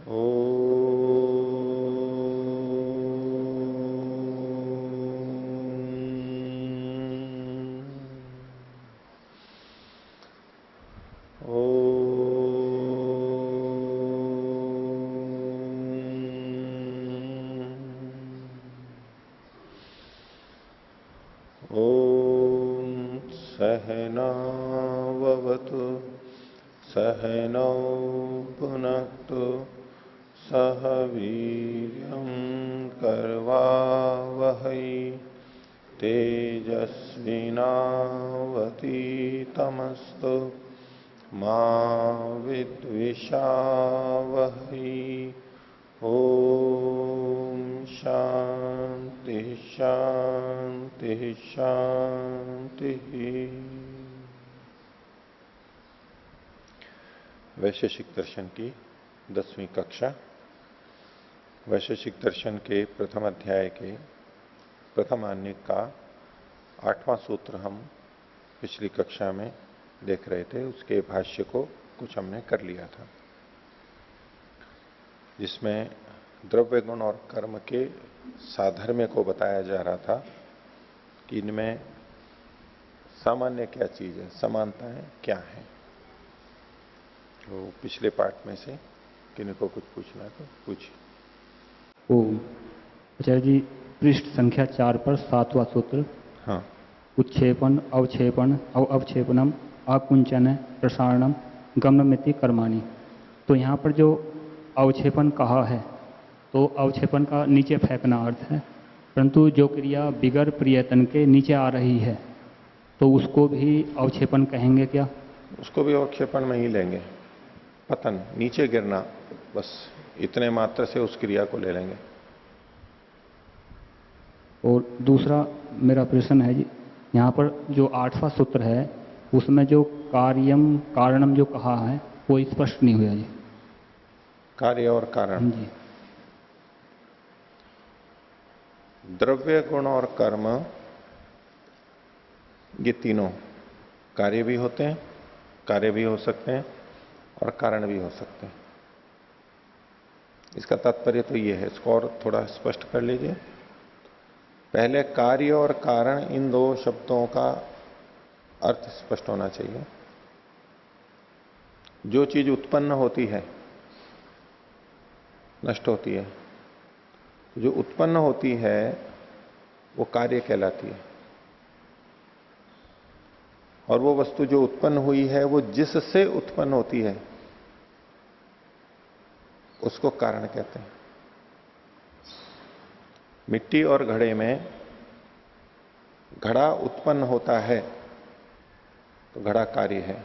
ओ सहनाववतु सहनौ भुनक्तु सह वीर्यं करवावहै तेजस्विनावतीतमस्तु मा विद्विषावहै। ओम शांति शांति शांति। वैशेषिक दर्शन की 10वीं कक्षा। वैशेषिक दर्शन के प्रथम अध्याय के प्रथम आन्य का 8वां सूत्र हम पिछली कक्षा में देख रहे थे। उसके भाष्य को कुछ हमने कर लिया था, जिसमें द्रव्य गुण और कर्म के साधर्म्य को बताया जा रहा था कि इनमें सामान्य क्या चीज है, समानताएं क्या है। तो पिछले पाठ में से किन्हीं को कुछ पूछना है तो पूछिए। ओम आचार्य जी, पृष्ठ संख्या 4 पर 7वां सूत्र। हाँ। उत्क्षेपण अवक्षेपण अवक्षेपणम आकुंचन प्रसारणम गमनमिति कर्माणि। तो यहाँ पर जो अवक्षेपण कहा है तो अवक्षेपण का नीचे फेंकना अर्थ है, परंतु जो क्रिया बिगर प्रयत्न के नीचे आ रही है तो उसको भी अवक्षेपण कहेंगे क्या? उसको भी अवक्षेपण में ही लेंगे। पतन, नीचे गिरना, बस इतने मात्र से उस क्रिया को ले लेंगे। और दूसरा मेरा प्रश्न है जी, यहाँ पर जो 8वां सूत्र है उसमें जो कार्यम कारणम जो कहा है वो स्पष्ट नहीं हुआ जी। कार्य और कारण जी। द्रव्य गुण और कर्म, ये तीनों कार्य भी होते हैं, कार्य भी हो सकते हैं और कारण भी हो सकते हैं। इसका तात्पर्य तो ये है, इसको और थोड़ा स्पष्ट कर लीजिए। पहले कार्य और कारण, इन दो शब्दों का अर्थ स्पष्ट होना चाहिए। जो चीज उत्पन्न होती है नष्ट होती है, जो उत्पन्न होती है वो कार्य कहलाती है, और वो वस्तु जो उत्पन्न हुई है वो जिससे उत्पन्न होती है उसको कारण कहते हैं। मिट्टी और घड़े में घड़ा उत्पन्न होता है तो घड़ा कार्य है,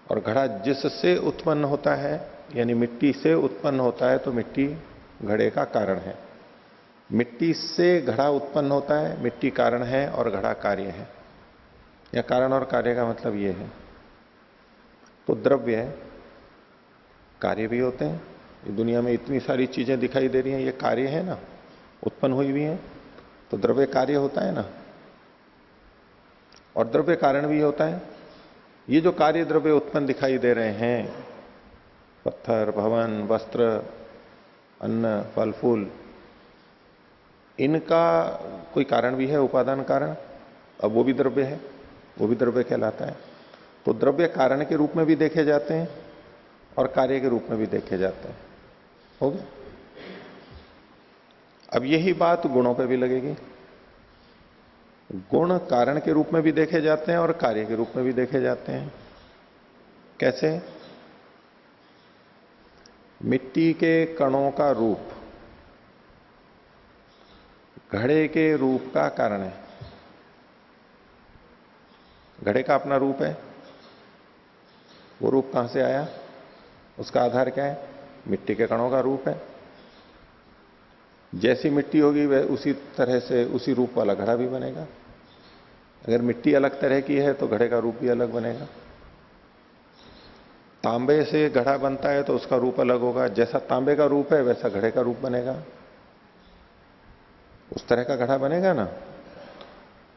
और घड़ा जिससे उत्पन्न होता है यानी मिट्टी से उत्पन्न होता है तो मिट्टी घड़े का कारण है। मिट्टी से घड़ा उत्पन्न होता है, मिट्टी कारण है और घड़ा कार्य है। या कारण और कार्य का मतलब यह है। तो द्रव्य कार्य भी होते हैं। दुनिया में इतनी सारी चीजें दिखाई दे रही हैं, ये कार्य है ना, उत्पन्न हुई हुई हैं, तो द्रव्य कार्य होता है ना, और द्रव्य कारण भी होता है। ये जो कार्य द्रव्य उत्पन्न दिखाई दे रहे हैं, पत्थर, भवन, वस्त्र, अन्न, फल फूल, इनका कोई कारण भी है, उपादान कारण, अब वो भी द्रव्य है, वो भी द्रव्य कहलाता है। तो द्रव्य कारण के रूप में भी देखे जाते हैं और कार्य के रूप में भी देखे जाते हैं। हो गया। अब यही बात गुणों पे भी लगेगी। गुण कारण के रूप में भी देखे जाते हैं और कार्य के रूप में भी देखे जाते हैं। कैसे? मिट्टी के कणों का रूप घड़े के रूप का कारण है। घड़े का अपना रूप है, वो रूप कहां से आया? उसका आधार क्या है? मिट्टी के कणों का रूप है। जैसी मिट्टी होगी वह उसी तरह से उसी रूप वाला घड़ा भी बनेगा। अगर मिट्टी अलग तरह की है तो घड़े का रूप भी अलग बनेगा। तांबे से घड़ा बनता है तो उसका रूप अलग होगा, जैसा तांबे का रूप है वैसा घड़े का रूप बनेगा, उस तरह का घड़ा बनेगा ना।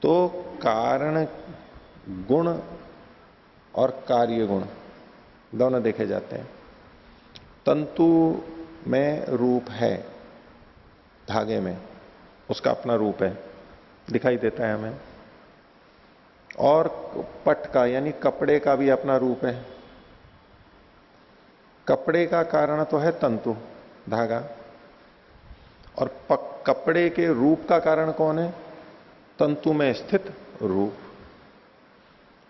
तो कारण गुण और कार्य गुण दोनों देखे जाते हैं। तंतु में रूप है, धागे में उसका अपना रूप है, दिखाई देता है हमें। और पट का यानी कपड़े का भी अपना रूप है। कपड़े का कारण तो है तंतु, धागा, और कपड़े के रूप का कारण कौन है? तंतु में स्थित रूप।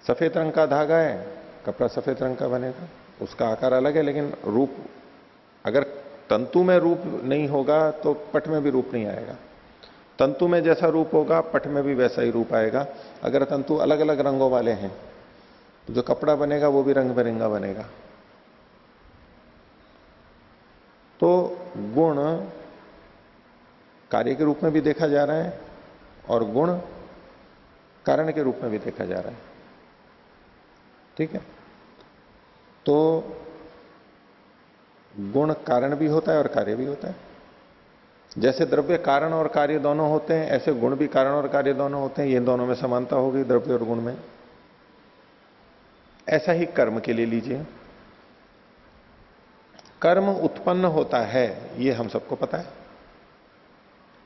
सफेद रंग का धागा है, कपड़ा सफेद रंग का बनेगा, उसका आकार अलग है, लेकिन रूप, अगर तंतु में रूप नहीं होगा तो पट में भी रूप नहीं आएगा। तंतु में जैसा रूप होगा पट में भी वैसा ही रूप आएगा। अगर तंतु अलग अलग रंगों वाले हैं तो जो कपड़ा बनेगा वो भी रंग बिरंगा बनेगा। तो गुण कार्य के रूप में भी देखा जा रहा है और गुण कारण के रूप में भी देखा जा रहा है। ठीक है, तो गुण कारण भी होता है और कार्य भी होता है। जैसे द्रव्य कारण और कार्य दोनों होते हैं, ऐसे गुण भी कारण और कार्य दोनों होते हैं। ये दोनों में समानता होगी, द्रव्य और गुण में। ऐसा ही कर्म के लिए लीजिए। कर्म उत्पन्न होता है, ये हम सबको पता है।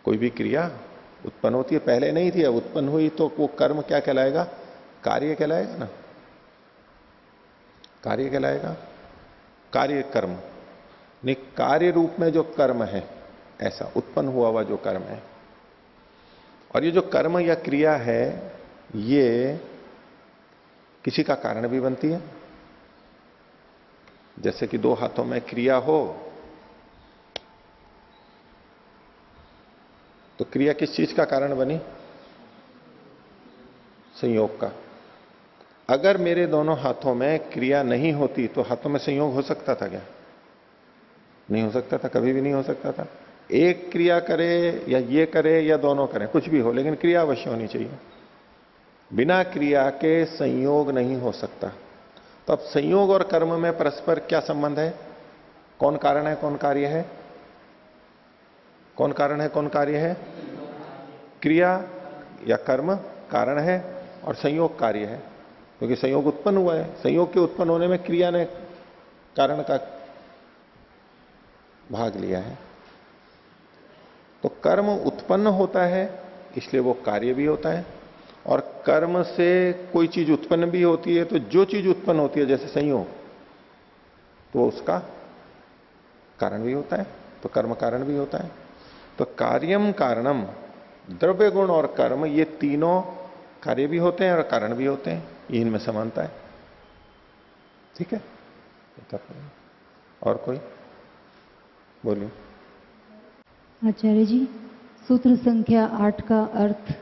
कोई भी क्रिया उत्पन्न होती है, पहले नहीं थी, अब उत्पन्न हुई, तो वो कर्म क्या कहलाएगा? कार्य कहलाएगा ना, कार्य कहलाएगा। कार्य कर्म नहीं, कार्य रूप में जो कर्म है, ऐसा उत्पन्न हुआ हुआ जो कर्म है। और ये जो कर्म या क्रिया है, ये किसी का कारण भी बनती है। जैसे कि दो हाथों में क्रिया हो, तो क्रिया किस चीज का कारण बनी? संयोग का। अगर मेरे दोनों हाथों में क्रिया नहीं होती तो हाथों में संयोग हो सकता था क्या? नहीं हो सकता था, कभी भी नहीं हो सकता था। एक क्रिया करे या ये करे या दोनों करें, कुछ भी हो, लेकिन क्रिया अवश्य होनी चाहिए। बिना क्रिया के संयोग नहीं हो सकता। तो अब संयोग और कर्म में परस्पर क्या संबंध है? कौन कारण है, कौन कार्य है? कौन कारण है, कौन कार्य है? क्रिया या कर्म कारण है और संयोग कार्य है, क्योंकि संयोग उत्पन्न हुआ है। संयोग के उत्पन्न होने में क्रिया ने कारण का भाग लिया है। तो कर्म उत्पन्न होता है, इसलिए वो कार्य भी होता है। और कर्म से कोई चीज उत्पन्न भी होती है, तो जो चीज उत्पन्न होती है जैसे संयोग, तो उसका कारण भी होता है, तो कर्म कारण भी होता है। तो कार्यम कारणम, द्रव्य गुण और कर्म, ये तीनों कार्य भी होते हैं और कारण भी होते हैं। ये इनमें समानता है। ठीक है, और कोई बोलिए। आचार्य जी, सूत्र संख्या 8 का अर्थ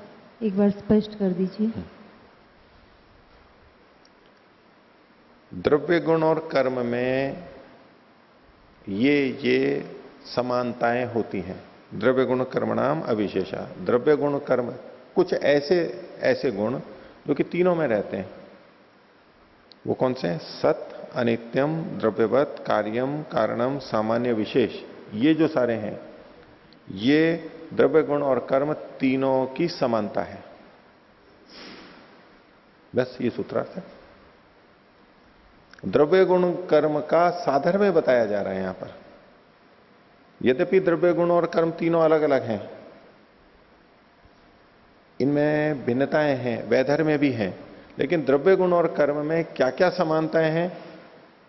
एक बार स्पष्ट कर दीजिए। द्रव्य गुण और कर्म में ये समानताएं होती हैं। द्रव्य गुण कर्म नाम अविशेषा। द्रव्य गुण कर्म, कुछ ऐसे ऐसे गुण जो कि तीनों में रहते हैं। वो कौन से हैं? सत, अनित्यम, द्रव्यवत, कार्यम, कारणम, सामान्य, विशेष। ये जो सारे हैं, ये द्रव्य गुण और कर्म तीनों की समानता है। बस ये सूत्रार्थ है। द्रव्य गुण कर्म का साधर्म्य बताया जा रहा है यहां पर। यद्यपि द्रव्य गुण और कर्म तीनों अलग अलग हैं, इनमें भिन्नताएं हैं, वैधर्म्य भी हैं, लेकिन द्रव्य गुण और कर्म में क्या क्या समानताएं हैं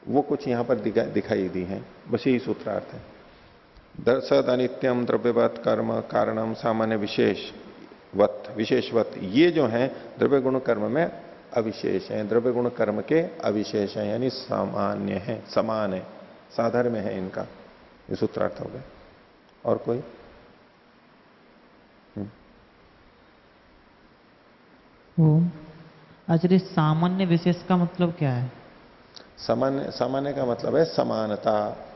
वो कुछ यहां पर दिखाई दी हैं। बस यही सूत्रार्थ है। सद, अनित्यम, द्रव्यवत, कर्म, कारणम, सामान्य, विशेषवत, विशेषवत, ये जो हैं द्रव्य गुण कर्म में अविशेष हैं, द्रव्य गुण कर्म के अविशेष हैं, यानी सामान्य है, समान है, साधर्म्य है इनका। ये सूत्रार्थ हो गए। और कोई? आचार्य, सामान्य विशेष का मतलब क्या है? सामान्य, सामान्य का मतलब है समानता,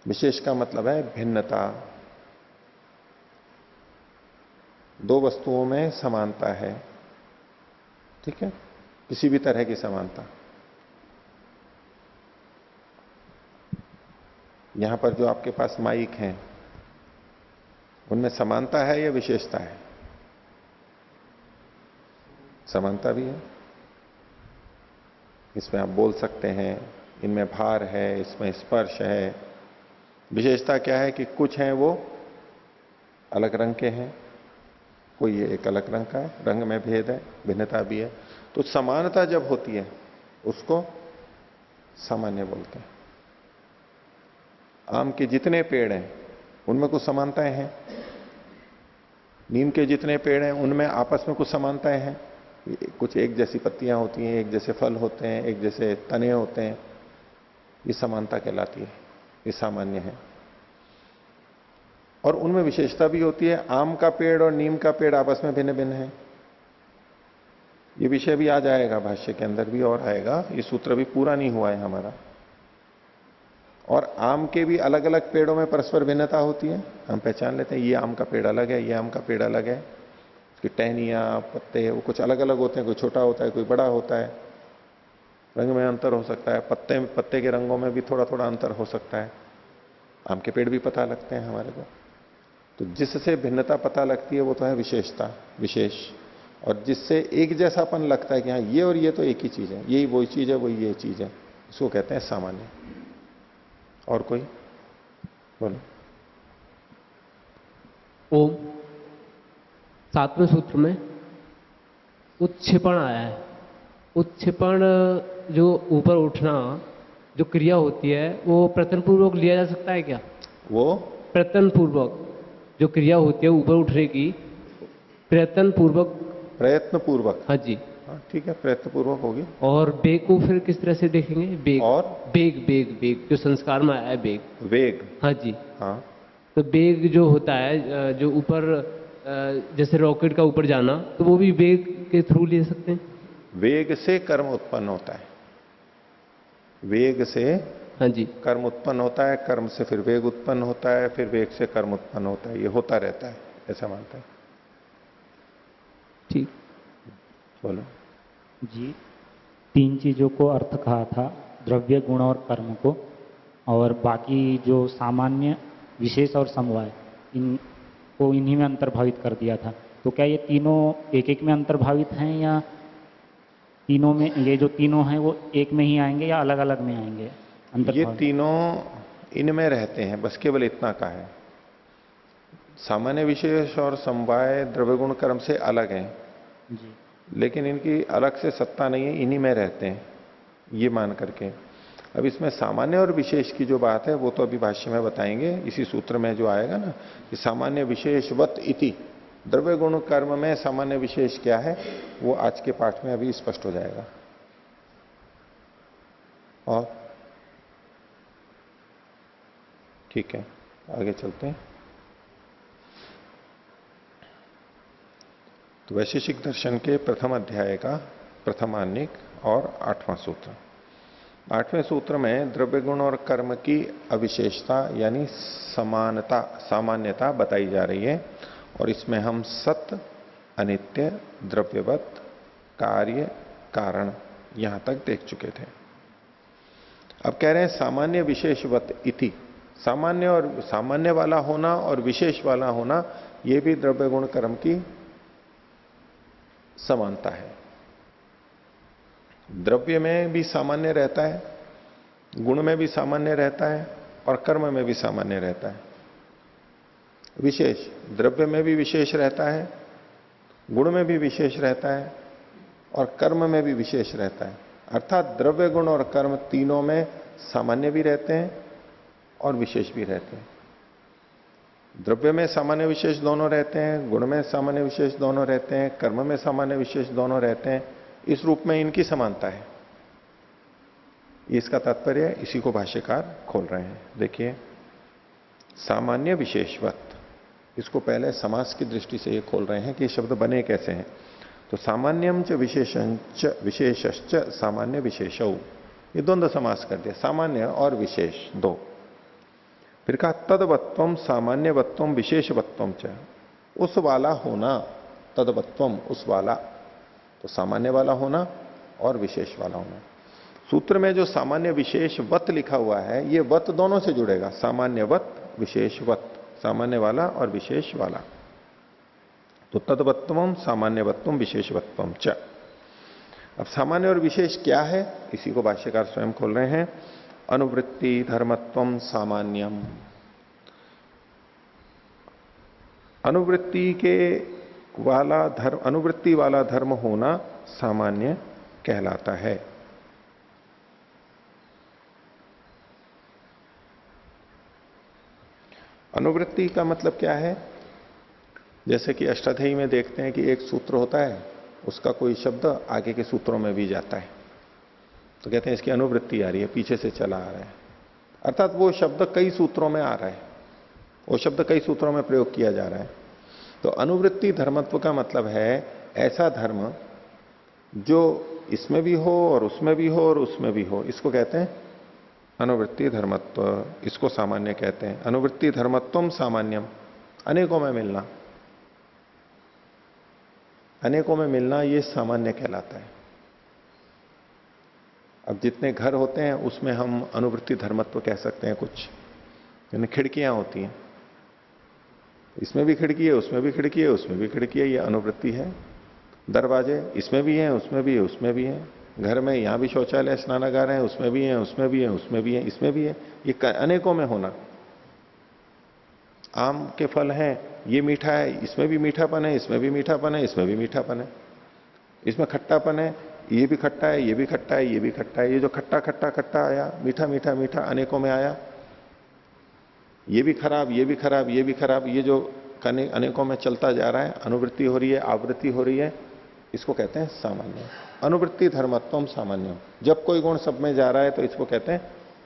विशेष का मतलब है भिन्नता। दो वस्तुओं में समानता है, ठीक है, किसी भी तरह की समानता। यहां पर जो आपके पास माइक हैं, उनमें समानता है या विशेषता है? समानता भी है। इसमें आप बोल सकते हैं, इनमें भार है, इसमें स्पर्श है, विशेषता क्या है कि कुछ हैं वो अलग रंग के हैं, कोई ये एक अलग रंग का है, रंग में भेद है, भिन्नता भी है। तो समानता जब होती है उसको सामान्य बोलते हैं। आम के जितने पेड़ हैं उनमें कुछ समानताएं हैं, नीम के जितने पेड़ हैं उनमें आपस में कुछ समानताएं हैं, कुछ एक जैसी पत्तियां होती हैं, एक जैसे फल होते हैं, एक जैसे तने होते हैं, ये समानता कहलाती है, ये सामान्य है। और उनमें विशेषता भी होती है। आम का पेड़ और नीम का पेड़ आपस में भिन्न भिन्न है, ये विषय भी आ जाएगा भाष्य के अंदर भी और आएगा, ये सूत्र भी पूरा नहीं हुआ है हमारा। और आम के भी अलग अलग पेड़ों में परस्पर भिन्नता होती है, हम पहचान लेते हैं ये आम का पेड़ अलग है, ये आम का पेड़ अलग है, उसकी टहनियां पत्ते वो कुछ अलग अलग होते हैं, कोई छोटा होता है कोई बड़ा होता है, रंग में अंतर हो सकता है, पत्ते के रंगों में भी थोड़ा थोड़ा अंतर हो सकता है। आम के पेड़ भी पता लगते हैं हमारे को। तो जिससे भिन्नता पता लगती है वो तो है विशेषता, विशेष। और जिससे एक जैसापन लगता है कि हाँ ये और ये तो एक ही चीज है, यही वही चीज है, वही ये चीज है, इसको कहते हैं सामान्य। और कोई बोलो। ओम 7वें सूत्र में उत्क्षेपण आया है। उत्क्षेपण जो ऊपर उठना जो क्रिया होती है वो प्रयत्न पूर्वक लिया जा सकता है क्या? वो प्रयत्न पूर्वक जो क्रिया होती है ऊपर उठने की, प्रयत्न पूर्वक। हाँ जी। हाँ ठीक है, प्रयत्न पूर्वक होगी। और बेग को फिर किस तरह से देखेंगे? बेग और बेग बेग बेग जो संस्कार में आया है, बेग। वेग। हाँ जी। हाँ तो बेग जो होता है जो ऊपर जैसे रॉकेट का ऊपर जाना, तो वो भी बेग के थ्रू ले सकते हैं। वेग से कर्म उत्पन्न होता है, वेग से हाँ जी। कर्म उत्पन्न होता है, कर्म से फिर वेग उत्पन्न होता है, फिर वेग से कर्म उत्पन्न होता है, ये होता रहता है, ऐसा मानता है। ठीक, बोलो जी। 3 चीज़ों को अर्थ कहा था, द्रव्य, गुण और कर्म को, और बाकी जो सामान्य, विशेष और समवाय, इनको इन्हीं में अंतर्भावित कर दिया था। तो क्या ये तीनों एक एक में अंतर्भावित हैं, या तीनों में, ये जो तीनों हैं वो एक में ही आएंगे या अलग अलग में आएंगे? ये तीनों इनमें रहते हैं, बस केवल इतना का है। सामान्य, विशेष और समवाय द्रव्य गुण कर्म से अलग हैं जी। लेकिन इनकी अलग से सत्ता नहीं है, इन्हीं में रहते हैं, ये मान करके। अब इसमें सामान्य और विशेष की जो बात है वो तो अभी भाष्य में बताएंगे, इसी सूत्र में जो आएगा ना कि सामान्य विशेषवत इति, द्रव्य गुण कर्म में सामान्य विशेष क्या है वो आज के पाठ में अभी स्पष्ट हो जाएगा। और ठीक है, आगे चलते हैं। तो वैशेषिक दर्शन के प्रथम अध्याय का प्रथमान्निक और 8वां सूत्र। 8वें सूत्र में द्रव्य गुण और कर्म की अविशेषता यानी समानता, सामान्यता बताई जा रही है। और इसमें हम सत, अनित्य, द्रव्यवत, कार्य, कारण यहां तक देख चुके थे। अब कह रहे हैं सामान्य विशेषवत इति, सामान्य और सामान्य वाला होना और विशेष वाला होना, यह भी द्रव्य गुण कर्म की समानता है। द्रव्य में भी सामान्य रहता है, गुण में भी सामान्य रहता है और कर्म में भी सामान्य रहता है। विशेष, द्रव्य में भी विशेष रहता है, गुण में भी विशेष रहता है और कर्म में भी विशेष रहता है। अर्थात द्रव्य, गुण और कर्म तीनों में सामान्य भी रहते हैं और विशेष भी रहते हैं। द्रव्य में सामान्य विशेष दोनों रहते हैं, गुण में सामान्य विशेष दोनों रहते हैं, कर्म में सामान्य विशेष दोनों रहते हैं। इस रूप में इनकी समानता है, इसका तात्पर्य है, इसी को भाष्यकार खोल रहे हैं। देखिए, सामान्य विशेषवत, इसको पहले समास की दृष्टि से ये खोल रहे हैं कि शब्द बने कैसे हैं। तो सामान्यम च विशेषंच विशेषश्च सामान्य विशेषौ, ये द्वंद्व समास कर दिया, सामान्य और विशेष दो। फिर कहा तदवत्वम सामान्यवत्वम विशेषवत्वम च, उस वाला होना, तदवत्वम उस वाला, तो सामान्य वाला होना और विशेष वाला होना। सूत्र में जो सामान्य विशेषवत लिखा हुआ है, ये वत दोनों से जुड़ेगा, सामान्यवत विशेषवत, सामान्य वाला और विशेष वाला। तो तदवत्वम सामान्यवत्वम विशेषवत्वम च। अब सामान्य और विशेष क्या है, इसी को भाष्यकार स्वयं खोल रहे हैं। अनुवृत्ति धर्मत्वम सामान्यम, अनुवृत्ति के वाला धर्म, अनुवृत्ति वाला धर्म होना सामान्य कहलाता है। अनुवृत्ति का मतलब क्या है? जैसे कि अष्टाध्यायी में देखते हैं कि एक सूत्र होता है, उसका कोई शब्द आगे के सूत्रों में भी जाता है, तो कहते हैं इसकी अनुवृत्ति आ रही है, पीछे से चला आ रहा है। अर्थात वो शब्द कई सूत्रों में आ रहा है, वो शब्द कई सूत्रों में प्रयोग किया जा रहा है। तो अनुवृत्ति धर्मत्व का मतलब है ऐसा धर्म जो इसमें भी हो और उसमें भी हो और उसमें भी हो, इसको कहते हैं अनुवृत्ति धर्मत्व। इसको सामान्य कहते हैं। अनुवृत्ति धर्मत्वम सामान्यम, अनेकों में मिलना, अनेकों में मिलना ये सामान्य कहलाता है। अब जितने घर होते हैं उसमें हम अनुवृत्ति धर्मत्व कह सकते हैं कुछ, यानी खिड़कियां होती हैं, इसमें भी खिड़की है, उसमें भी खिड़की है, उसमें भी खिड़की है, ये अनुवृत्ति है। दरवाजे इसमें भी हैं, उसमें भी है, उसमें भी है। घर में यहां भी शौचालय स्नानागार है, उसमें भी है, उसमें भी है, उसमें भी है, इसमें भी है, ये अनेकों में होना। आम के फल हैं, ये मीठा है, इसमें भी मीठापन है, इसमें भी मीठापन है, इसमें भी मीठापन है, इसमें खट्टापन है, ये भी खट्टा है, ये भी खट्टा है, ये भी खट्टा है। ये जो खट्टा खट्टा खट्टा आया, मीठा मीठा मीठा अनेकों में आया, ये भी खराब, ये भी खराब, ये भी खराब, ये जो अनेकों में चलता जा रहा है, अनुवृत्ति हो रही है, आवृत्ति हो रही है, इसको कहते हैं सामान्य। अनुवृत्ति धर्मत्वम सामान्य। जब कोई गुण सब में जा रहा है तो इसको कहते हैं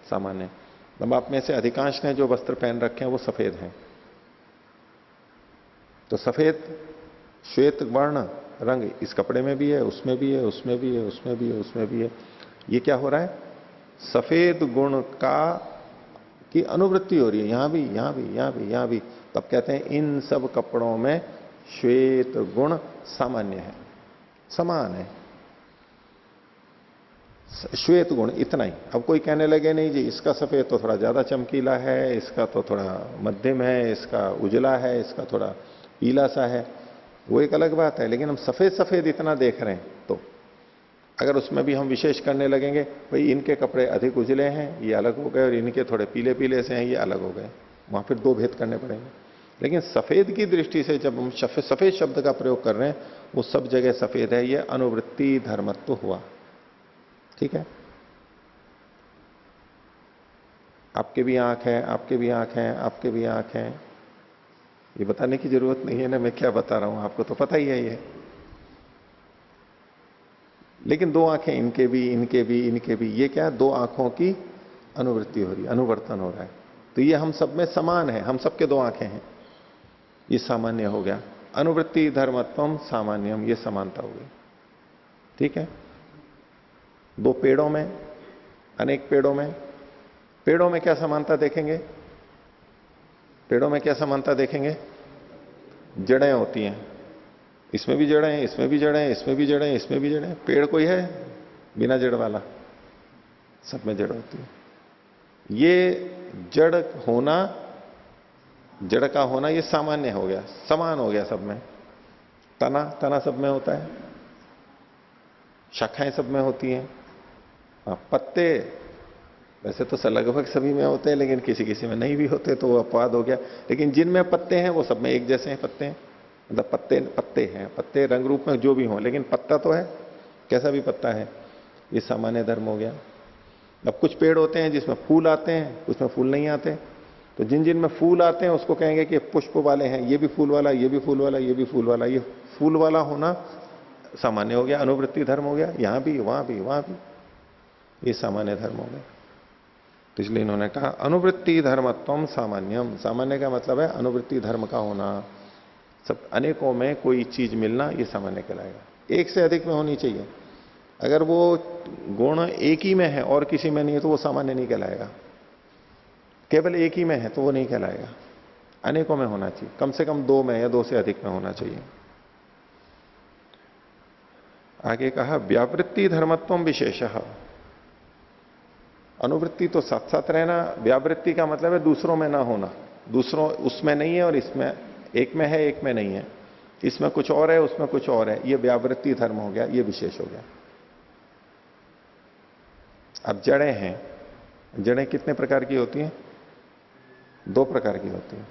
सामान्य। अब आप में से अधिकांश ने जो वस्त्र पहन रखे हैं वो सफेद हैं, तो सफेद श्वेत वर्ण रंग इस कपड़े में भी है, उसमें भी है, उसमें भी है, उसमें भी है, उसमें भी है। ये क्या हो रहा है? सफेद गुण का की अनुवृत्ति हो रही है, यहां भी, यहां भी, यहां भी, यहां भी। तब कहते हैं इन सब कपड़ों में श्वेत गुण सामान्य है, समान है, श्वेत गुण इतना ही। अब कोई कहने लगे नहीं जी इसका सफेद तो थोड़ा ज्यादा चमकीला है, इसका तो थोड़ा मध्यम है, इसका उजला है, इसका थोड़ा पीला सा है, वो एक अलग बात है। लेकिन हम सफेद सफेद इतना देख रहे हैं, तो अगर उसमें भी हम विशेष करने लगेंगे, भाई इनके कपड़े अधिक उजले हैं, ये अलग हो गए, और इनके थोड़े पीले पीले से हैं, ये अलग हो गए, वहां फिर दो भेद करने पड़ेंगे। लेकिन सफेद की दृष्टि से जब हम सफेद शब्द का प्रयोग कर रहे हैं, वो सब जगह सफेद है, ये अनुवृत्ति धर्मत्व हुआ। ठीक है? आपके भी आंख है, आपके भी आंख है, आपके भी आंख है, ये बताने की जरूरत नहीं है ना, मैं क्या बता रहा हूं, आपको तो पता ही है ये। लेकिन दो आंखें, इनके भी, इनके भी, इनके भी, ये क्या? दो आंखों की अनुवृत्ति हो रही है, अनुवर्तन हो रहा है। तो ये हम सब में समान है, हम सबके दो आंखें हैं, ये सामान्य हो गया। अनुवृत्ति धर्मत्वम सामान्यम, ये समानता हो गई। ठीक है? दो पेड़ों में, अनेक पेड़ों में क्या समानता देखेंगे? पेड़ों में क्या समानता देखेंगे? जड़ें होती हैं, इसमें भी जड़ें हैं, इसमें भी जड़ें हैं, इसमें भी जड़ें हैं, इसमें भी जड़ें हैं। पेड़ कोई है बिना जड़ वाला? सब में जड़ होती है। ये जड़ होना, जड़ का होना, ये सामान्य हो गया, समान हो गया सब में। तना सब में होता है, शाखाएं सब में होती हैं। पत्ते वैसे तो लगभग सभी में होते हैं, लेकिन किसी किसी में नहीं भी होते, तो वो अपवाद हो गया। लेकिन जिनमें पत्ते हैं वो सब में एक जैसे हैं पत्ते हैं, मतलब पत्ते हैं, पत्ते रंग रूप में जो भी हों, लेकिन पत्ता तो है, कैसा भी पत्ता है, ये सामान्य धर्म हो गया। अब कुछ पेड़ होते हैं जिसमें फूल आते हैं, उसमें फूल नहीं आते, तो जिन जिन में फूल आते हैं उसको कहेंगे कि पुष्प वाले हैं, ये भी फूल वाला, ये भी फूल वाला, ये भी फूल वाला। ये फूल वाला होना सामान्य हो गया, अनुवृत्ति धर्म हो गया। यहां भी, वहां भी, वहां भी, ये सामान्य धर्म हो गया। तो इसलिए इन्होंने कहा अनुवृत्ति धर्मत्वम सामान्यम। सामान्य का मतलब है अनुवृत्ति धर्म का होना, सब अनेकों में कोई चीज मिलना, ये सामान्य कहलाएगा। एक से अधिक में होनी चाहिए। अगर वो गुण एक ही में है और किसी में नहीं है तो वो सामान्य नहीं कहलाएगा। केवल एक ही में है तो वो नहीं कहलाएगा, अनेकों में होना चाहिए, कम से कम दो में या दो से अधिक में होना चाहिए। आगे कहा व्यावृत्ति धर्मत्वम विशेषः। अनुवृत्ति तो साथ साथ रहना, व्यावृत्ति का मतलब है दूसरों में ना होना। दूसरों उसमें नहीं है और इसमें, एक में है एक में नहीं है, इसमें कुछ और है उसमें कुछ और है, ये व्यावृत्ति धर्म हो गया, ये विशेष हो गया। अब जड़ें हैं, जड़ें कितने प्रकार की होती हैं? दो प्रकार की होती हैं।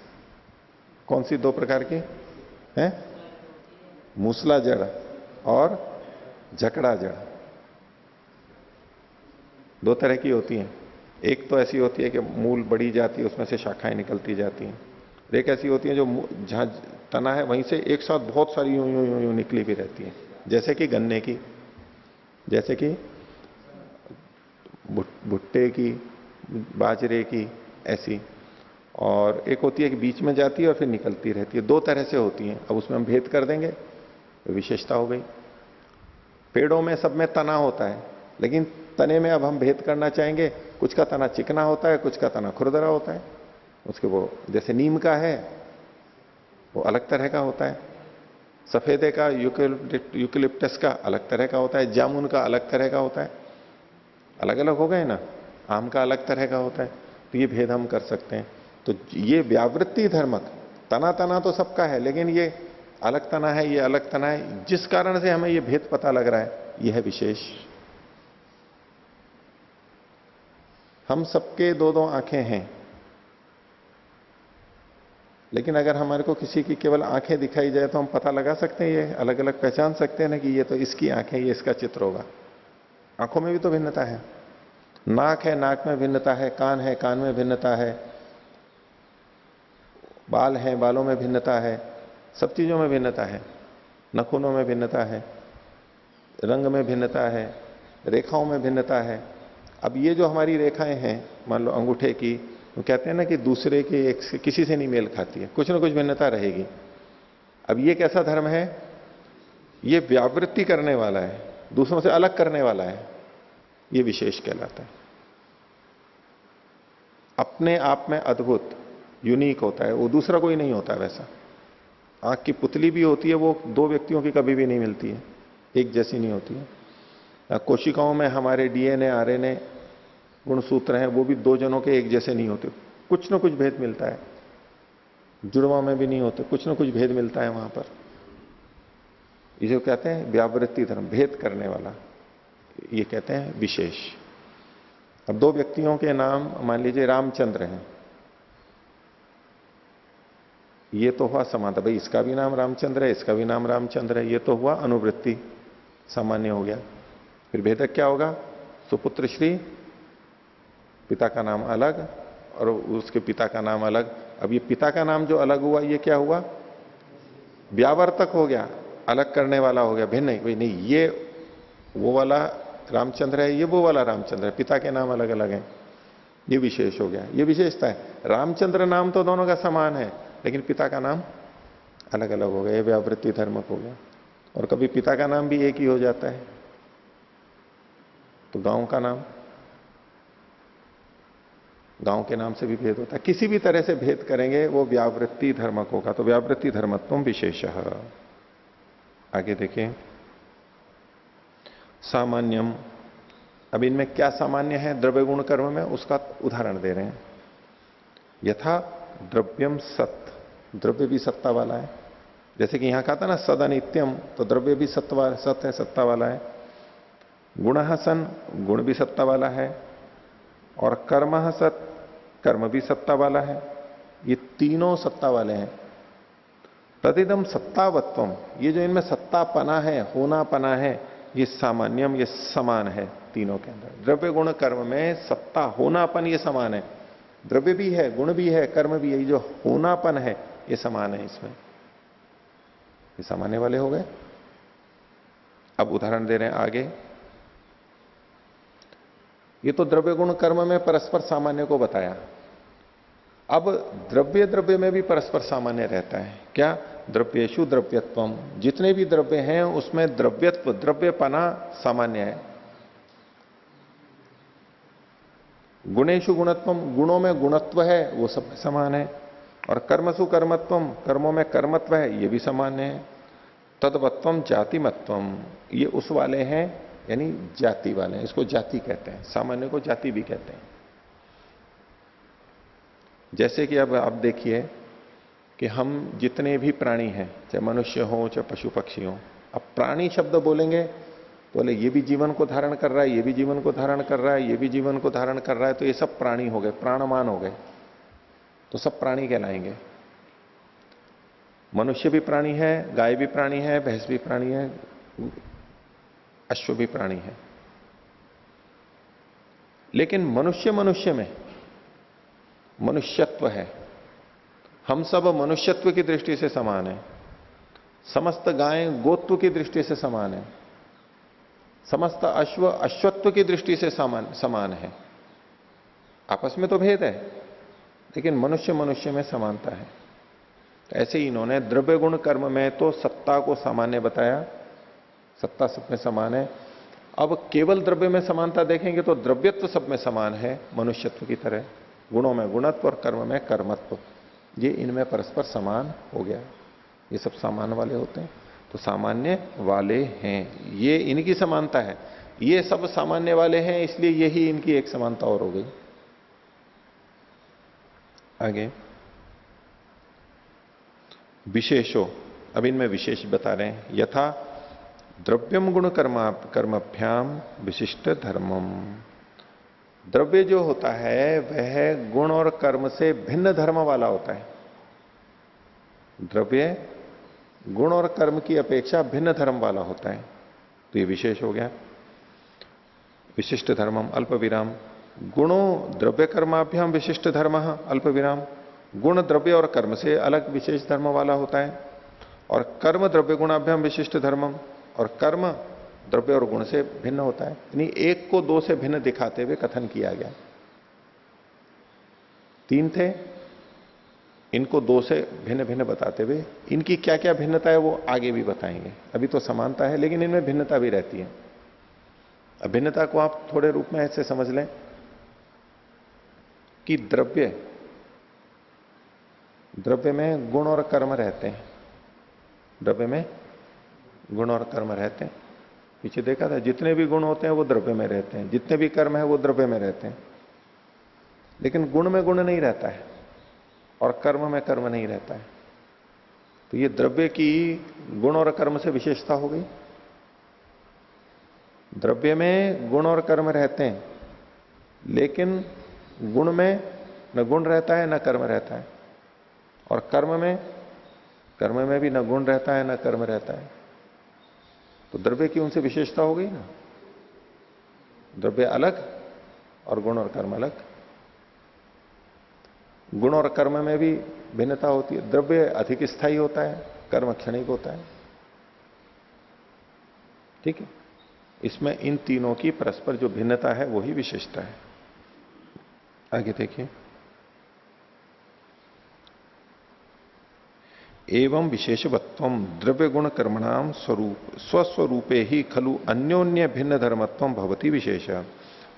कौन सी दो प्रकार की? है? मूसला जड़ और जकड़ा जड़, दो तरह की होती हैं। एक तो ऐसी होती है कि मूल बढ़ी जाती है, उसमें से शाखाएं निकलती जाती हैं। एक ऐसी होती है जो जहां तना है वहीं से एक साथ बहुत सारी यूं यूं यूं यूं निकली भी रहती है, जैसे कि गन्ने की, जैसे कि भुट्टे की, बाजरे की, ऐसी। और एक होती है कि बीच में जाती है और फिर निकलती रहती है। दो तरह से होती हैं। अब उसमें हम भेद कर देंगे तो विशेषता हो गई। पेड़ों में सब में तना होता है, लेकिन तने में अब हम भेद करना चाहेंगे, कुछ का तना चिकना होता है, कुछ का तना खुरदरा होता है। उसके वो जैसे नीम का है वो अलग तरह का होता है, सफेदे का यूकेलिप्टस का अलग तरह का होता है, जामुन का अलग तरह का होता है। अलग अलग हो गए ना। आम का अलग तरह का होता है। तो ये भेद हम कर सकते हैं। तो ये व्यावृत्ति धर्मक, तना तना तो सबका है, लेकिन ये अलग तना है, ये अलग तना है, जिस कारण से हमें ये भेद पता लग रहा है, यह है विशेष। हम सबके दो दो आंखें हैं, लेकिन अगर हमारे को किसी की केवल आंखें दिखाई जाए तो हम पता लगा सकते हैं, ये अलग अलग पहचान सकते हैं ना कि ये तो इसकी आंखें, ये इसका चित्र होगा। आंखों में भी तो भिन्नता है। नाक है, नाक में भिन्नता है, कान है, कान में भिन्नता है, बाल है, बालों में भिन्नता है, सब चीजों में भिन्नता है। नखूनों में भिन्नता है, रंग में भिन्नता है, रेखाओं में भिन्नता है। अब ये जो हमारी रेखाएं हैं, मान लो अंगूठे की, वो कहते हैं ना कि दूसरे के एक से किसी से नहीं मेल खाती है, कुछ ना कुछ भिन्नता रहेगी। अब ये कैसा धर्म है? ये व्यावृत्ति करने वाला है, दूसरों से अलग करने वाला है, ये विशेष कहलाता है। अपने आप में अद्भुत, यूनिक होता है, वो दूसरा कोई नहीं होता वैसा। आंख की पुतली भी होती है, वो दो व्यक्तियों की कभी भी नहीं मिलती है, एक जैसी नहीं होती है। कोशिकाओं में हमारे डीएनए आरएनए गुणसूत्र हैं, वो भी दो जनों के एक जैसे नहीं होते, कुछ ना कुछ भेद मिलता है। जुड़वा में भी नहीं होते, कुछ ना कुछ भेद मिलता है वहां पर। ये जो कहते हैं व्यावृत्ति धर्म, भेद करने वाला, ये कहते हैं विशेष। अब दो व्यक्तियों के नाम मान लीजिए रामचंद्र हैं, ये तो हुआ समानता, भाई इसका भी नाम रामचंद्र है, इसका भी नाम रामचंद्र है, ये तो हुआ अनुवृत्ति, सामान्य हो गया। फिर भेदक क्या होगा? सुपुत्र श्री, पिता का नाम अलग और उसके पिता का नाम अलग। अब ये पिता का नाम जो अलग हुआ, ये क्या हुआ? व्यावर्तक हो गया, अलग करने वाला हो गया, भिन्न नहीं। नहीं, ये वो वाला रामचंद्र है, ये वो वाला रामचंद्र है, पिता के नाम अलग अलग हैं, ये विशेष हो गया, ये विशेषता है। रामचंद्र नाम तो दोनों का समान है, लेकिन पिता का नाम अलग अलग हो गया, ये व्यावृत्ति धर्मक हो गया। और कभी पिता का नाम भी एक ही हो जाता है, तो गांव का नाम, गांव के नाम से भी भेद होता है। किसी भी तरह से भेद करेंगे वो व्यावृत्ति धर्मक होगा। तो व्यावृत्ति धर्मत्वम विशेषः। आगे देखिए, सामान्यम। अब इनमें क्या सामान्य है द्रव्य गुण कर्म में, उसका उदाहरण दे रहे हैं। यथा द्रव्यम सत, द्रव्य भी सत्ता वाला है। जैसे कि यहां कहा था ना सद अनित्यम, तो द्रव्य भी सत है, सत्ता वाला है। गुण सन, गुण भी सत्ता वाला है। और कर्म सत, कर्म भी सत्ता वाला है। ये तीनों सत्ता वाले हैं। तदिदम सत्तावत्वम, ये जो इनमें सत्तापना है, होनापना है, ये सामान्यम, ये समान है तीनों के अंदर। द्रव्य गुण कर्म में सत्ता होनापन ये समान है। द्रव्य भी है, गुण भी है, कर्म भी है, ये जो होनापन है ये समान है इसमें। ये सामान्य वाले हो गए। अब उदाहरण दे रहे हैं आगे। ये तो द्रव्य गुण कर्म में परस्पर सामान्य को बताया। अब द्रव्य द्रव्य में भी परस्पर सामान्य रहता है। क्या? द्रव्येषु द्रव्यत्वम, जितने भी द्रव्य हैं उसमें द्रव्यत्व, द्रव्यपना सामान्य है। गुणेषु गुणत्वम, गुणों में गुणत्व है, वो सब में समान है। और कर्मसु कर्मत्वम, कर्मों में कर्मत्व है, ये भी सामान्य है। तद्वत्वम जातिमत्वम, ये उस वाले हैं, यानी जाति वाले हैं, इसको जाति कहते हैं। सामान्य को जाति भी कहते हैं। जैसे कि अब आप देखिए कि हम जितने भी प्राणी हैं, चाहे मनुष्य हो चाहे पशु पक्षी हो, अब प्राणी शब्द बोलेंगे तो बोले ये भी जीवन को धारण कर रहा है, ये भी जीवन को धारण कर रहा है, ये भी जीवन को धारण कर रहा है, तो ये सब प्राणी हो गए, प्राणमान हो गए, तो सब प्राणी कहलाएंगे। मनुष्य भी प्राणी है, गाय भी प्राणी है, भैंस भी प्राणी है, अश्व भी प्राणी है। लेकिन मनुष्य मनुष्य में मनुष्यत्व है। हम सब मनुष्यत्व की दृष्टि से समान है। समस्त गायें गोत्व की दृष्टि से समान है। समस्त अश्व अश्वत्व की दृष्टि से समान है। आपस में तो भेद है, लेकिन मनुष्य मनुष्य में समानता है। तो ऐसे ही इन्होंने द्रव्य गुण कर्म में तो सत्ता को सामान्य बताया, सत्ता सब में समान है। अब केवल द्रव्य में समानता देखेंगे तो द्रव्यत्व सब में समान है मनुष्यत्व की तरह, गुणों में गुणत्व और कर्म में कर्मत्व, ये इनमें परस्पर समान हो गया। ये सब सामान्य वाले होते हैं, तो सामान्य वाले हैं, ये इनकी समानता है। ये सब सामान्य वाले हैं, इसलिए यही इनकी एक समानता और हो गई। आगे विशेषो, अब इनमें विशेष बता रहे हैं। यथा द्रव्यम गुण कर्मभ्याम विशिष्ट धर्मम। द्रव्य जो होता है वह गुण और कर्म से भिन्न धर्म वाला होता है। द्रव्य गुण और कर्म की अपेक्षा भिन्न धर्म वाला होता है, तो ये विशेष हो गया। विशिष्ट धर्मम अल्प विराम। गुणों द्रव्य कर्माभ्याम विशिष्ट धर्म अल्प विराम। गुण द्रव्य और कर्म से अलग विशेष धर्म वाला होता है, और कर्म द्रव्य गुणाभ्याम विशिष्ट धर्मम, और कर्म द्रव्य और गुण से भिन्न होता है। यानी एक को दो से भिन्न दिखाते हुए कथन किया गया। तीन थे, इनको दो से भिन्न भिन्न बताते हुए इनकी क्या क्या भिन्नता है वो आगे भी बताएंगे। अभी तो समानता है, लेकिन इनमें भिन्नता भी रहती है। अब भिन्नता को आप थोड़े रूप में ऐसे समझ लें कि द्रव्य में गुण और कर्म रहते हैं। द्रव्य में गुण और कर्म रहते हैं। पीछे देखा था, जितने भी गुण होते हैं वो द्रव्य में रहते हैं, जितने भी कर्म है वो द्रव्य में रहते हैं। लेकिन गुण में गुण नहीं रहता है और कर्म में कर्म नहीं रहता है। तो ये द्रव्य की गुण और कर्म से विशेषता हो गई। द्रव्य में गुण और कर्म रहते हैं, लेकिन गुण में न गुण रहता है न कर्म रहता है, और कर्म में भी न गुण रहता है न कर्म रहता है। तो द्रव्य की उनसे विशेषता हो गई ना। द्रव्य अलग और गुण और कर्म अलग। गुण और कर्म में भी भिन्नता होती है। द्रव्य अधिक स्थायी होता है, कर्म क्षणिक होता है। ठीक है, इसमें इन तीनों की परस्पर जो भिन्नता है वही विशेषता है। आगे देखिए, एवं विशेषवत्व द्रव्य गुण कर्मणाम स्वरूप स्वस्वरूपे ही खलु अन्योन्य भिन्न धर्मत्व भवति विशेष।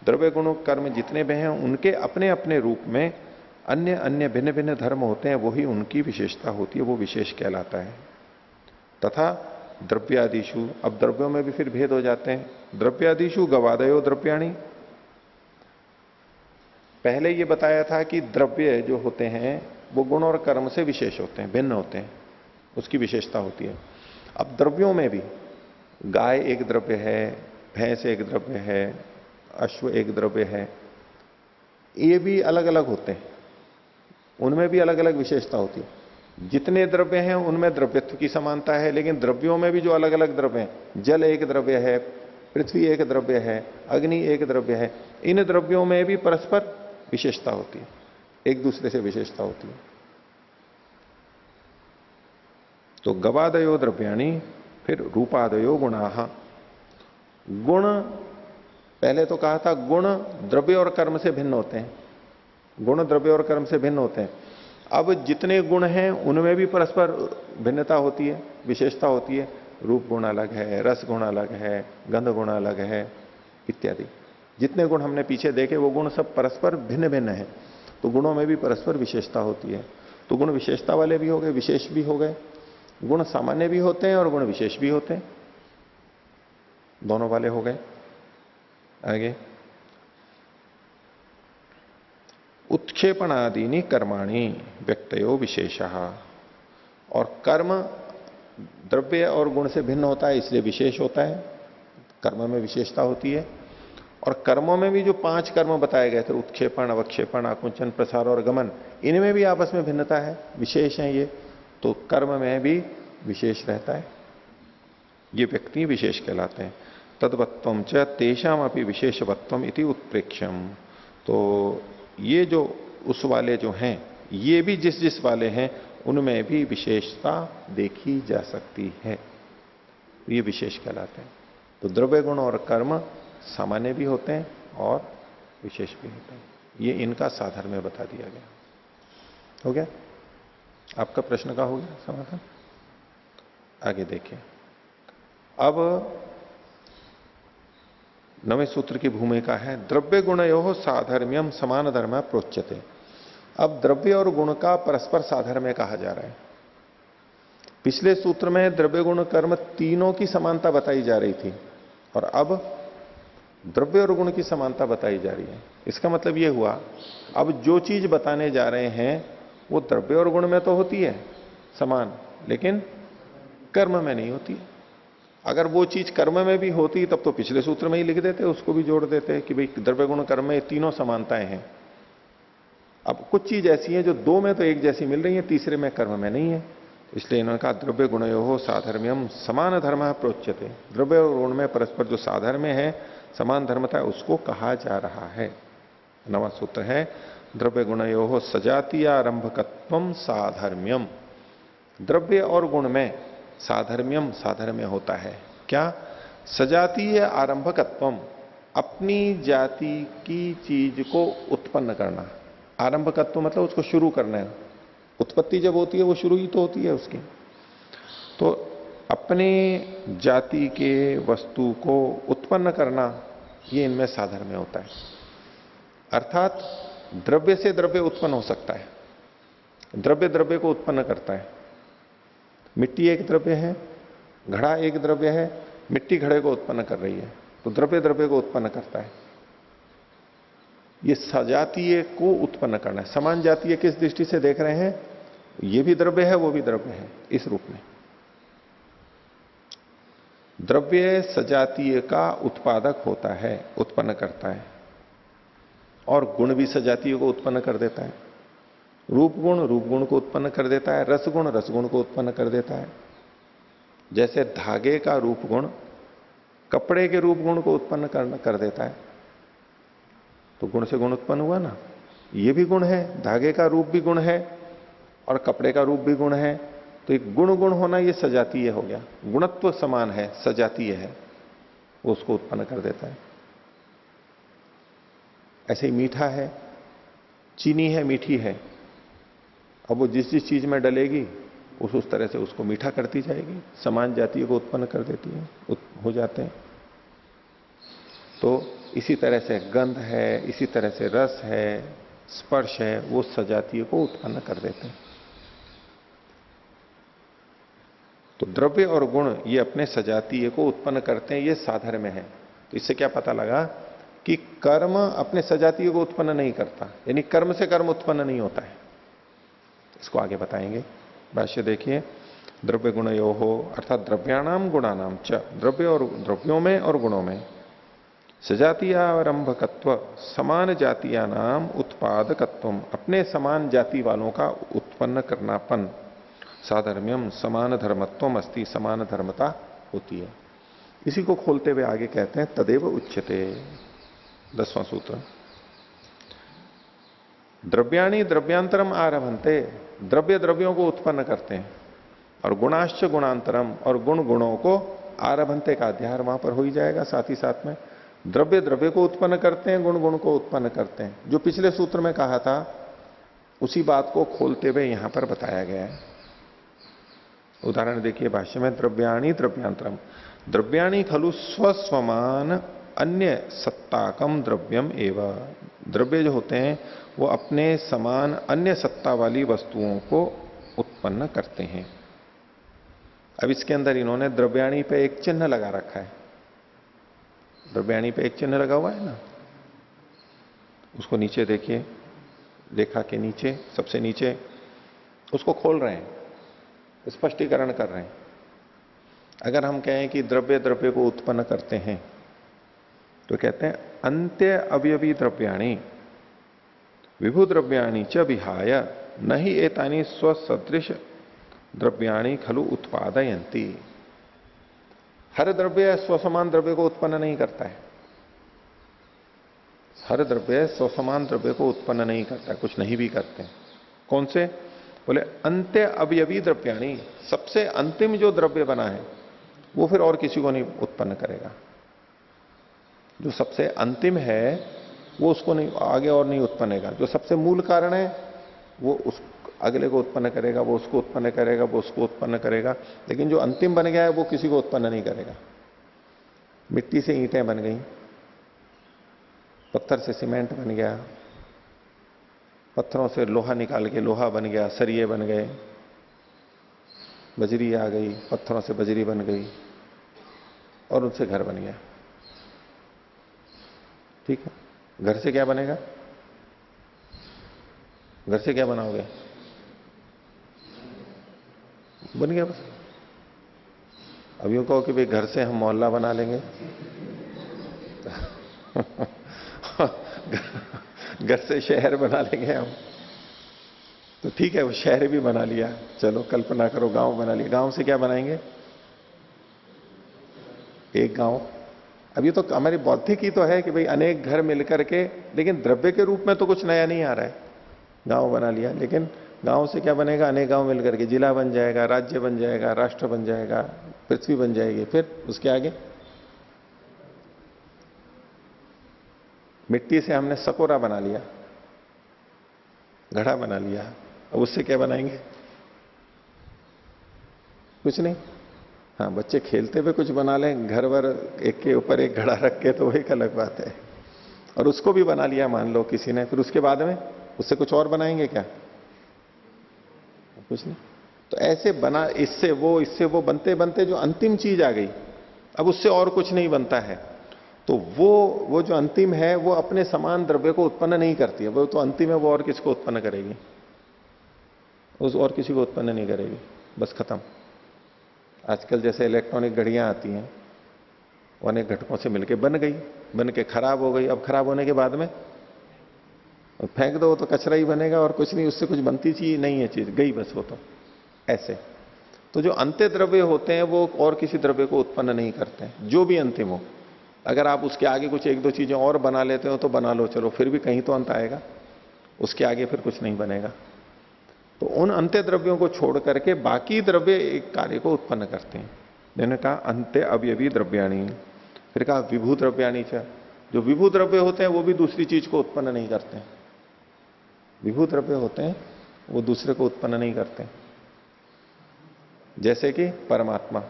द्रव्य गुण कर्म जितने भी हैं उनके अपने अपने रूप में अन्य अन्य भिन्न भिन्न धर्म होते हैं, वही उनकी विशेषता होती है, वो विशेष कहलाता है। तथा द्रव्यादिशु, अब द्रव्यों में भी फिर भेद हो जाते हैं। द्रव्यादिशु गवादयो द्रव्याणी। पहले ये बताया था कि द्रव्य जो होते हैं वो गुण और कर्म से विशेष होते हैं, भिन्न होते हैं, उसकी विशेषता होती है। अब द्रव्यों में भी गाय एक द्रव्य है, भैंस एक द्रव्य है, अश्व एक द्रव्य है, ये भी अलग अलग होते हैं, उनमें भी अलग अलग विशेषता होती है। जितने द्रव्य हैं उनमें द्रव्यत्व की समानता है, लेकिन द्रव्यों में भी जो अलग अलग द्रव्य हैं, जल एक द्रव्य है, पृथ्वी एक द्रव्य है, अग्नि एक द्रव्य है, इन द्रव्यों में भी परस्पर विशेषता होती है, एक दूसरे से विशेषता होती है। तो गवादयो द्रव्याणी, फिर रूपादयो गुणाः। गुण पहले तो कहा था गुण द्रव्य और कर्म से भिन्न होते हैं, गुण द्रव्य और कर्म से भिन्न होते हैं। अब जितने गुण हैं उनमें भी परस्पर भिन्नता होती है, विशेषता होती है। रूप गुण अलग है, रस गुण अलग है, गंध गुण अलग है, इत्यादि। जितने गुण हमने पीछे देखे वो गुण सब परस्पर भिन्न भिन्न है, तो गुणों में भी परस्पर विशेषता होती है। तो गुण विशेषता वाले भी हो गए, विशेष भी हो गए। गुण सामान्य भी होते हैं और गुण विशेष भी होते हैं, दोनों वाले हो गए। आगे, उत्क्षेपणादीनि कर्माणि व्यक्तयो विशेषः। और कर्म द्रव्य और गुण से भिन्न होता है, इसलिए विशेष होता है, कर्म में विशेषता होती है। और कर्मों में भी जो 5 कर्म बताए गए थे, उत्क्षेपण, अवक्षेपण, आकुंचन, प्रसार और गमन, इनमें भी आपस में भिन्नता है, विशेष है ये। तो कर्म में भी विशेष रहता है। ये व्यक्ति विशेष कहलाते हैं। तद्वत्वम च तेषाम अपि विशेषवत्वम इति उत्प्रेक्ष्यम। तो ये जो उस वाले जो हैं, ये भी जिस जिस वाले हैं उनमें भी विशेषता देखी जा सकती है, ये विशेष कहलाते हैं। तो द्रव्य गुण और कर्म सामान्य भी होते हैं और विशेष भी होते हैं। ये इनका साधर्म में बता दिया गया। हो गया आपका प्रश्न का? हो गया समाधान? आगे देखिए। अब 9वें सूत्र की भूमिका है द्रव्य गुणयो साधर्म्यम समान धर्म प्रोच्यते। अब द्रव्य और गुण का परस्पर साधर्म्य कहा जा रहा है। पिछले सूत्र में द्रव्य गुण कर्म तीनों की समानता बताई जा रही थी और अब द्रव्य और गुण की समानता बताई जा रही है। इसका मतलब यह हुआ अब जो चीज बताने जा रहे हैं वो द्रव्य और गुण में तो होती है समान, लेकिन कर्म में नहीं होती है। अगर वो चीज कर्म में भी होती तब तो पिछले सूत्र में ही लिख देते, उसको भी जोड़ देते कि भाई द्रव्य गुण कर्म में तीनों समानताएं हैं। अब कुछ चीज ऐसी है जो दो में तो एक जैसी मिल रही है, तीसरे में कर्म में नहीं है। इसलिए इन्होंने कहा द्रव्य गुणयो साधर्म्यम समान धर्म प्रोच्यते। द्रव्य और गुण में परस्पर जो साधर्म्य है, समान धर्मता है, उसको कहा जा रहा है। 9वां सूत्र है द्रव्य गुणयो सजातीय आरंभकत्वम साधर्म्यम। द्रव्य और गुण में साधर्म्यम साधर्म्य होता है क्या? सजातीय आरंभकत्वम, अपनी जाति की चीज को उत्पन्न करना। आरंभकत्व मतलब उसको शुरू करना है। उत्पत्ति जब होती है वो शुरू ही तो होती है उसकी। तो अपने जाति के वस्तु को उत्पन्न करना, ये इनमें साधर्म्य होता है। अर्थात द्रव्य से द्रव्य उत्पन्न हो सकता है, द्रव्य द्रव्य को उत्पन्न करता है। मिट्टी एक द्रव्य है, घड़ा एक द्रव्य है, मिट्टी घड़े को उत्पन्न कर रही है, तो द्रव्य द्रव्य को उत्पन्न करता है। ये सजातीय को उत्पन्न करना है। समान जातीय किस दृष्टि से देख रहे हैं? ये भी द्रव्य है, वो भी द्रव्य है, इस रूप में। द्रव्य सजातीय का उत्पादक होता है, उत्पन्न करता है, और गुण भी सजातीय को उत्पन्न कर देता है। रूप गुण को उत्पन्न कर देता है, रस गुण को उत्पन्न कर देता है। जैसे धागे का रूप गुण कपड़े के रूप गुण को उत्पन्न कर देता है, तो गुण से गुण उत्पन्न हुआ ना। ये भी गुण है, धागे का रूप भी गुण है और कपड़े का रूप भी गुण है। तो एक गुण गुण होना ये सजातीय हो गया, गुणत्व समान है, सजातीय है, वो उसको उत्पन्न कर देता है। ऐसे ही मीठा है, चीनी है, मीठी है, अब वो जिस जिस चीज में डलेगी उस तरह से उसको मीठा करती जाएगी, समान जातीय को उत्पन्न कर देती है, हो जाते हैं। तो इसी तरह से गंध है, इसी तरह से रस है, स्पर्श है, वो सजातीय को उत्पन्न कर देते हैं। तो द्रव्य और गुण ये अपने सजातीय को उत्पन्न करते हैं, ये साधर्म्य है। तो इससे क्या पता लगा कि कर्म अपने सजातीय को उत्पन्न नहीं करता, यानी कर्म से कर्म उत्पन्न नहीं होता है। इसको आगे बताएंगे। भाष्य देखिए, द्रव्य गुणयो हो अर्थात द्रव्याणाम गुणानाम च, द्रव्य और द्रव्यों में और गुणों में सजातीयारंभकत्व समान जातीया नाम उत्पादकत्व, अपने समान जाति वालों का उत्पन्न करनापन, साधर्म्यम समान धर्मत्वम अस्ति, समान धर्मता होती है। इसी को खोलते हुए आगे कहते हैं तदेव उच्यते। 10वां सूत्र, द्रव्याणि द्रव्यांतरम आरभन्ते, द्रव्य द्रव्यों को उत्पन्न करते हैं, और गुणाश्च गुणांतरम, और गुण गुणों को आरभन्ते का अध्याय वहां पर हो ही जाएगा साथ ही साथ में। द्रव्य द्रव्य को उत्पन्न करते हैं, गुण गुण को उत्पन्न करते हैं। जो पिछले सूत्र में कहा था उसी बात को खोलते हुए यहां पर बताया गया है। उदाहरण देखिए भाष्य में, द्रव्याणि द्रव्यांतरम, द्रव्याणि खलु स्वस्वमान अन्य सत्ताकम द्रव्यम एवं, द्रव्य जो होते हैं वो अपने समान अन्य सत्ता वाली वस्तुओं को उत्पन्न करते हैं। अब इसके अंदर इन्होंने द्रव्याणि पे एक चिन्ह लगा रखा है, द्रव्याणि पे एक चिन्ह लगा हुआ है ना, उसको नीचे देखिए, रेखा के नीचे सबसे नीचे उसको खोल रहे हैं, स्पष्टीकरण कर रहे हैं। अगर हम कहें कि द्रव्य द्रव्य को उत्पन्न करते हैं तो कहते हैं अंत्य अवयवी द्रव्याणि विभु द्रव्याणि च विहाय नहीं एतानि स्वसदृश द्रव्याणि खलु उत्पादयंती। हर द्रव्य स्वसमान द्रव्य को उत्पन्न नहीं करता है। हर द्रव्य स्वसमान द्रव्य को उत्पन्न नहीं करता है, कुछ नहीं भी करते हैं। कौन से? बोले अंत्य अवयवी द्रव्याणि, सबसे अंतिम जो द्रव्य बना है वो फिर और किसी को नहीं उत्पन्न करेगा। जो सबसे अंतिम है वो उसको नहीं, आगे और नहीं उत्पन्न करेगा। जो सबसे मूल कारण है वो उस अगले को उत्पन्न करेगा, वो उसको उत्पन्न करेगा, वो उसको उत्पन्न करेगा, लेकिन जो अंतिम बन गया है वो किसी को उत्पन्न नहीं करेगा। मिट्टी से ईंटें बन गई, पत्थर से सीमेंट बन गया, पत्थरों से लोहा निकाल के लोहा बन गया, सरिये बन गए, बजरी आ गई, पत्थरों से बजरी बन गई और उनसे घर बन गया। ठीक है, घर से क्या बनेगा? घर से क्या बनाओगे? बन गया बस। अब यूं कहो कि भाई घर से हम मोहल्ला बना लेंगे घर से शहर बना लेंगे हम, तो ठीक है, वो शहर भी बना लिया। चलो कल्पना करो गांव बना लिया। गांव से क्या बनाएंगे? एक गांव। अब ये तो हमारी बौद्धिक ही तो है कि भाई अनेक घर मिलकर के, लेकिन द्रव्य के रूप में तो कुछ नया नहीं आ रहा है। गांव बना लिया, लेकिन गांव से क्या बनेगा? अनेक गांव मिलकर के जिला बन जाएगा, राज्य बन जाएगा, राष्ट्र बन जाएगा, पृथ्वी बन जाएगी। फिर उसके आगे मिट्टी से हमने सकोरा बना लिया, घड़ा बना लिया, अब उससे क्या बनाएंगे? कुछ नहीं। हाँ, बच्चे खेलते हुए कुछ बना लें, घर वर एक के ऊपर एक घड़ा रख के, तो वो एक अलग बात है। और उसको भी बना लिया मान लो किसी ने, फिर उसके बाद में उससे कुछ और बनाएंगे क्या? कुछ नहीं। तो ऐसे बना, इससे वो बनते बनते जो अंतिम चीज आ गई, अब उससे और कुछ नहीं बनता है। तो वो जो अंतिम है वो अपने समान द्रव्य को उत्पन्न नहीं करती है। वो तो अंतिम है, वो और किसको उत्पन्न करेगी? उस और किसी को उत्पन्न नहीं करेगी, बस खत्म। आजकल जैसे इलेक्ट्रॉनिक घड़ियां आती हैं, वो अनेक घटकों से मिलकर बन गई, बन के खराब हो गई। अब खराब होने के बाद में फेंक दो तो कचरा ही बनेगा और कुछ नहीं, उससे कुछ बनती चीज नहीं है, चीज गई बस वो तो। ऐसे तो जो अंत्य द्रव्य होते हैं वो और किसी द्रव्य को उत्पन्न नहीं करते हैं, जो भी अंतिम हो। अगर आप उसके आगे कुछ एक दो चीजें और बना लेते हो तो बना लो, चलो, फिर भी कहीं तो अंत आएगा, उसके आगे फिर कुछ नहीं बनेगा। तो उन अंत्य द्रव्यों को छोड़ करके बाकी द्रव्य एक कार्य को उत्पन्न करते हैं। मैंने कहा अंत्य अवयवी द्रव्याणी, फिर कहा विभू द्रव्याणी च। जो विभू द्रव्य होते हैं वो भी दूसरी चीज को उत्पन्न नहीं करते हैं। विभू द्रव्य होते हैं वो दूसरे को उत्पन्न नहीं करते, जैसे कि परमात्मा।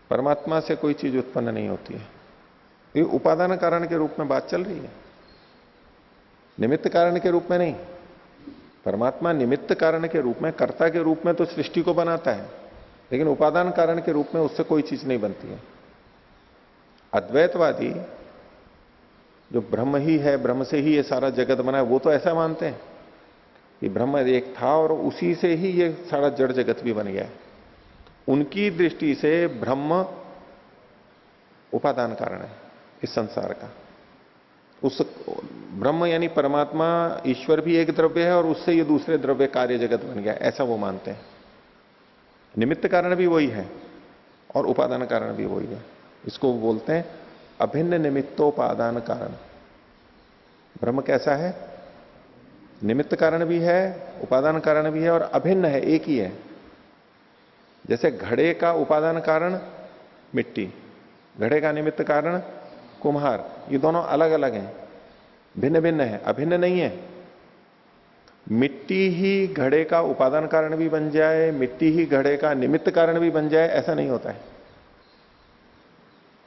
परमात्मा से कोई चीज उत्पन्न नहीं होती है। ये उपादान कारण के रूप में बात चल रही है, निमित्त कारण के रूप में नहीं। परमात्मा निमित्त कारण के रूप में, कर्ता के रूप में तो सृष्टि को बनाता है, लेकिन उपादान कारण के रूप में उससे कोई चीज नहीं बनती है। अद्वैतवादी जो ब्रह्म ही है, ब्रह्म से ही ये सारा जगत बना है, वो तो ऐसा मानते हैं कि ब्रह्म एक था और उसी से ही ये सारा जड़ जगत भी बन गया है। उनकी दृष्टि से ब्रह्म उपादान कारण है इस संसार का। उस ब्रह्म यानी परमात्मा, ईश्वर भी एक द्रव्य है और उससे ये दूसरे द्रव्य कार्य जगत बन गया, ऐसा वो मानते हैं। निमित्त कारण भी वही है और उपादान कारण भी वही है। इसको बोलते हैं अभिन्न निमित्तोपादान कारण। ब्रह्म कैसा है? निमित्त कारण भी है, उपादान कारण भी है और अभिन्न है, एक ही है। जैसे घड़े का उपादान कारण मिट्टी, घड़े का निमित्त कारण कुम्हार, ये दोनों अलग अलग हैं, भिन्न भिन्न है, अभिन्न नहीं है। मिट्टी ही घड़े का उपादान कारण भी बन जाए, मिट्टी ही घड़े का निमित्त कारण भी बन जाए, ऐसा नहीं होता है।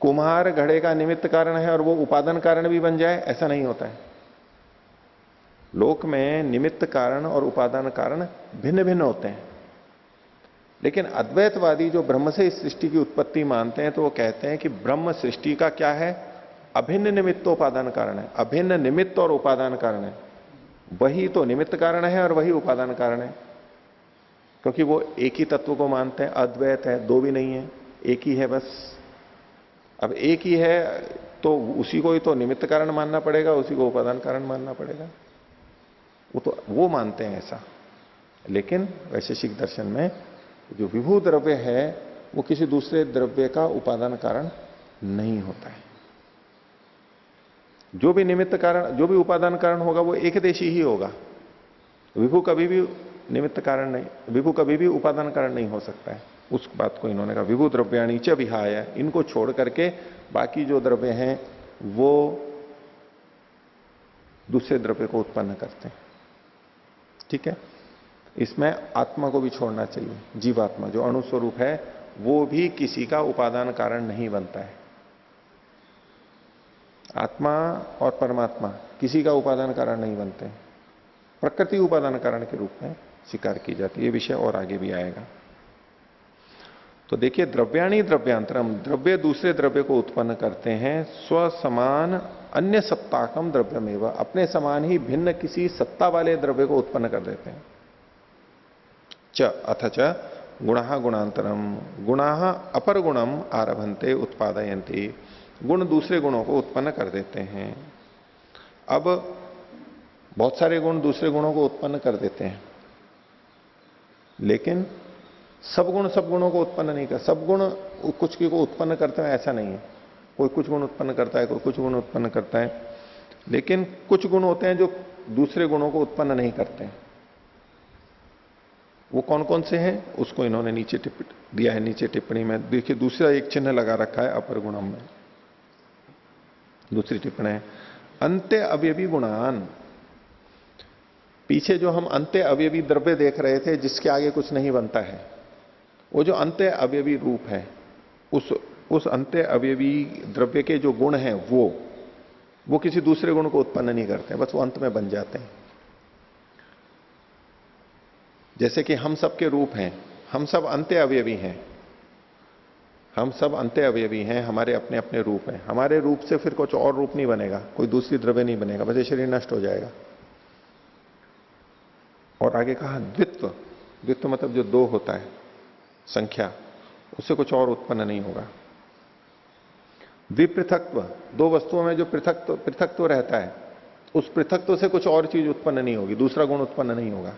कुम्हार घड़े का निमित्त कारण है और वो उपादान कारण भी बन जाए, ऐसा नहीं होता है। लोक में निमित्त कारण और उपादान कारण भिन्न भिन्न होते हैं। लेकिन अद्वैतवादी जो ब्रह्म से इस सृष्टि की उत्पत्ति मानते हैं, तो वो कहते हैं कि ब्रह्म सृष्टि का क्या है? अभिन्न निमित्तोपादान कारण है। अभिन्न निमित्त और उपादान कारण है, वही तो निमित्त कारण है और वही उपादान कारण है, क्योंकि वो एक ही तत्व को मानते हैं। अद्वैत है, दो भी नहीं है, एक ही है बस। अब एक ही है तो उसी को ही तो निमित्त कारण मानना पड़ेगा, उसी को उपादान कारण मानना पड़ेगा। वो तो वो मानते हैं ऐसा। लेकिन वैशेषिक दर्शन में जो विभू द्रव्य है वो किसी दूसरे द्रव्य का उपादान कारण नहीं होता है। जो भी निमित्त कारण, जो भी उपादान कारण होगा वो एक देशी ही होगा। विभू कभी भी निमित्त कारण नहीं, विभू कभी भी उपादान कारण नहीं हो सकता है। उस बात को इन्होंने कहा विभू द्रव्याणि च विहाय, इनको छोड़ करके बाकी जो द्रव्य हैं वो दूसरे द्रव्य को उत्पन्न करते हैं। ठीक है, इसमें आत्मा को भी छोड़ना चाहिए। जीवात्मा जो अणु स्वरूप है वो भी किसी का उपादान कारण नहीं बनता है। आत्मा और परमात्मा किसी का उपादान कारण नहीं बनते, प्रकृति उपादान कारण के रूप में स्वीकार की जाती है। ये विषय और आगे भी आएगा। तो देखिए, द्रव्याणि द्रव्यांतरम, द्रव्य दूसरे द्रव्य को उत्पन्न करते हैं। स्व समान अन्य सत्ताकम द्रव्यमेव, अपने समान ही भिन्न किसी सत्ता वाले द्रव्य को उत्पन्न कर देते हैं। च अथ च गुणः गुणांतरम, गुणाः अपर गुणम आरभन्ते उत्पादयन्ति, गुण दूसरे गुणों को उत्पन्न कर देते हैं। अब बहुत सारे गुण दूसरे गुणों को उत्पन्न कर देते हैं, लेकिन सब गुण सब गुणों को उत्पन्न नहीं कर, सब गुण कुछ की को उत्पन्न करते हैं ऐसा नहीं है। कोई कुछ गुण उत्पन्न करता है, कोई कुछ गुण उत्पन्न करता है, लेकिन कुछ गुण होते हैं जो दूसरे गुणों को उत्पन्न नहीं करते हैं। वो कौन कौन से हैं उसको इन्होंने नीचे दिया है, नीचे टिप्पणी में देखिए, दूसरा एक चिन्ह लगा रखा है अपर गुणम में। दूसरी टिप्पणी है अंत्य अवयवी गुणान, पीछे जो हम अंत्य अवयवी द्रव्य देख रहे थे जिसके आगे कुछ नहीं बनता है, वो जो अंत्य अवयवी रूप है उस अंत्य अवयवी द्रव्य के जो गुण हैं वो किसी दूसरे गुण को उत्पन्न नहीं करते, बस वो अंत में बन जाते हैं। जैसे कि हम सब के रूप हैं, हम सब अंत्य अवयवी हैं, हम सब अंत्य अवयवी हैं, हमारे अपने अपने रूप हैं। हमारे रूप से फिर कुछ और रूप नहीं बनेगा, कोई दूसरी द्रव्य नहीं बनेगा, बस ये शरीर नष्ट हो जाएगा। और आगे कहा द्वित्व, द्वित्व मतलब जो दो होता है संख्या, उससे कुछ और उत्पन्न नहीं होगा। द्विपृथक्त्व, दो वस्तुओं में जो पृथक्त्व रहता है उस पृथक्त्व से कुछ और चीज उत्पन्न नहीं होगी, दूसरा गुण उत्पन्न नहीं होगा।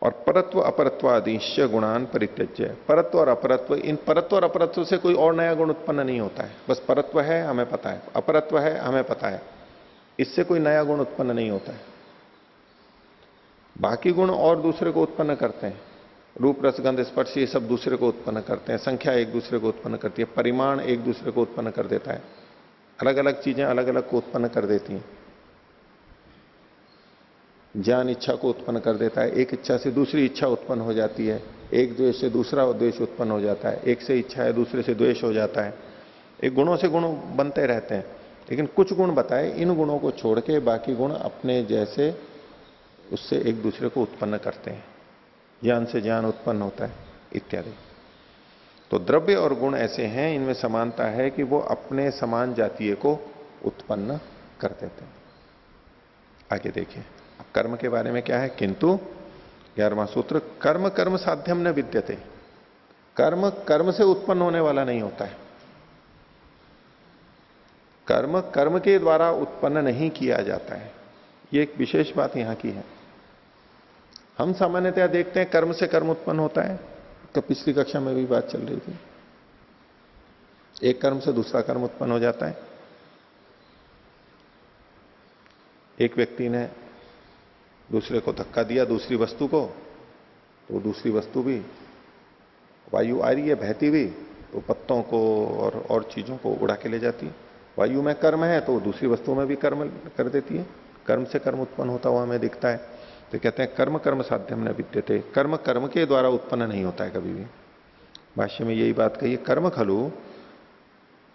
और परत्व अपरत्व आदिश्च गुणान परित्यज्य, परत्व और अपरत्व, इन परत्व और अपरत्व से कोई और नया गुण उत्पन्न नहीं होता है। बस परत्व है हमें पता है, अपरत्व है हमें पता है, इससे कोई नया गुण उत्पन्न नहीं होता है। बाकी गुण और दूसरे को उत्पन्न करते हैं, रूप रस गंध स्पर्श ये सब दूसरे को उत्पन्न करते हैं, संख्या एक दूसरे को उत्पन्न करती है, परिमाण एक दूसरे को उत्पन्न कर देता है, अलग अलग चीजें अलग अलग को उत्पन्न कर देती हैं। ज्ञान इच्छा को उत्पन्न कर देता है, एक इच्छा से दूसरी इच्छा उत्पन्न हो जाती है, एक द्वेष से दूसरा द्वेष उत्पन्न हो जाता है, एक से इच्छा है दूसरे से द्वेष हो जाता है। एक गुणों से गुण बनते रहते हैं, लेकिन कुछ गुण बताए, इन गुणों को छोड़ के बाकी गुण अपने जैसे उससे एक दूसरे को उत्पन्न करते हैं। ज्ञान से ज्ञान उत्पन्न होता है इत्यादि। तो द्रव्य और गुण ऐसे हैं, इनमें समानता है कि वो अपने समान जातीय को उत्पन्न कर देते हैं। आगे देखिए, अब कर्म के बारे में क्या है, किंतु 11वां सूत्र, कर्म कर्म साध्यम न विद्यते, कर्म कर्म से उत्पन्न होने वाला नहीं होता है, कर्म कर्म के द्वारा उत्पन्न नहीं किया जाता है। ये एक विशेष बात यहां की है। हम सामान्यतया देखते हैं कर्म से कर्म उत्पन्न होता है, तो पिछली कक्षा में भी बात चल रही थी, एक कर्म से दूसरा कर्म उत्पन्न हो जाता है। एक व्यक्ति ने दूसरे को धक्का दिया, दूसरी वस्तु को, तो दूसरी वस्तु भी, वायु आ रही है बहती हुई, तो पत्तों को और चीजों को उड़ा के ले जाती है। वायु में कर्म है तो दूसरी वस्तुओं में भी कर्म कर देती है, कर्म से कर्म उत्पन्न होता हुआ हमें दिखता है। तो कहते हैं कर्म कर्म साध्यम न विद्यते, कर्म कर्म के द्वारा उत्पन्न नहीं होता है कभी भी। भाष्य में यही बात कही है, कर्म खलु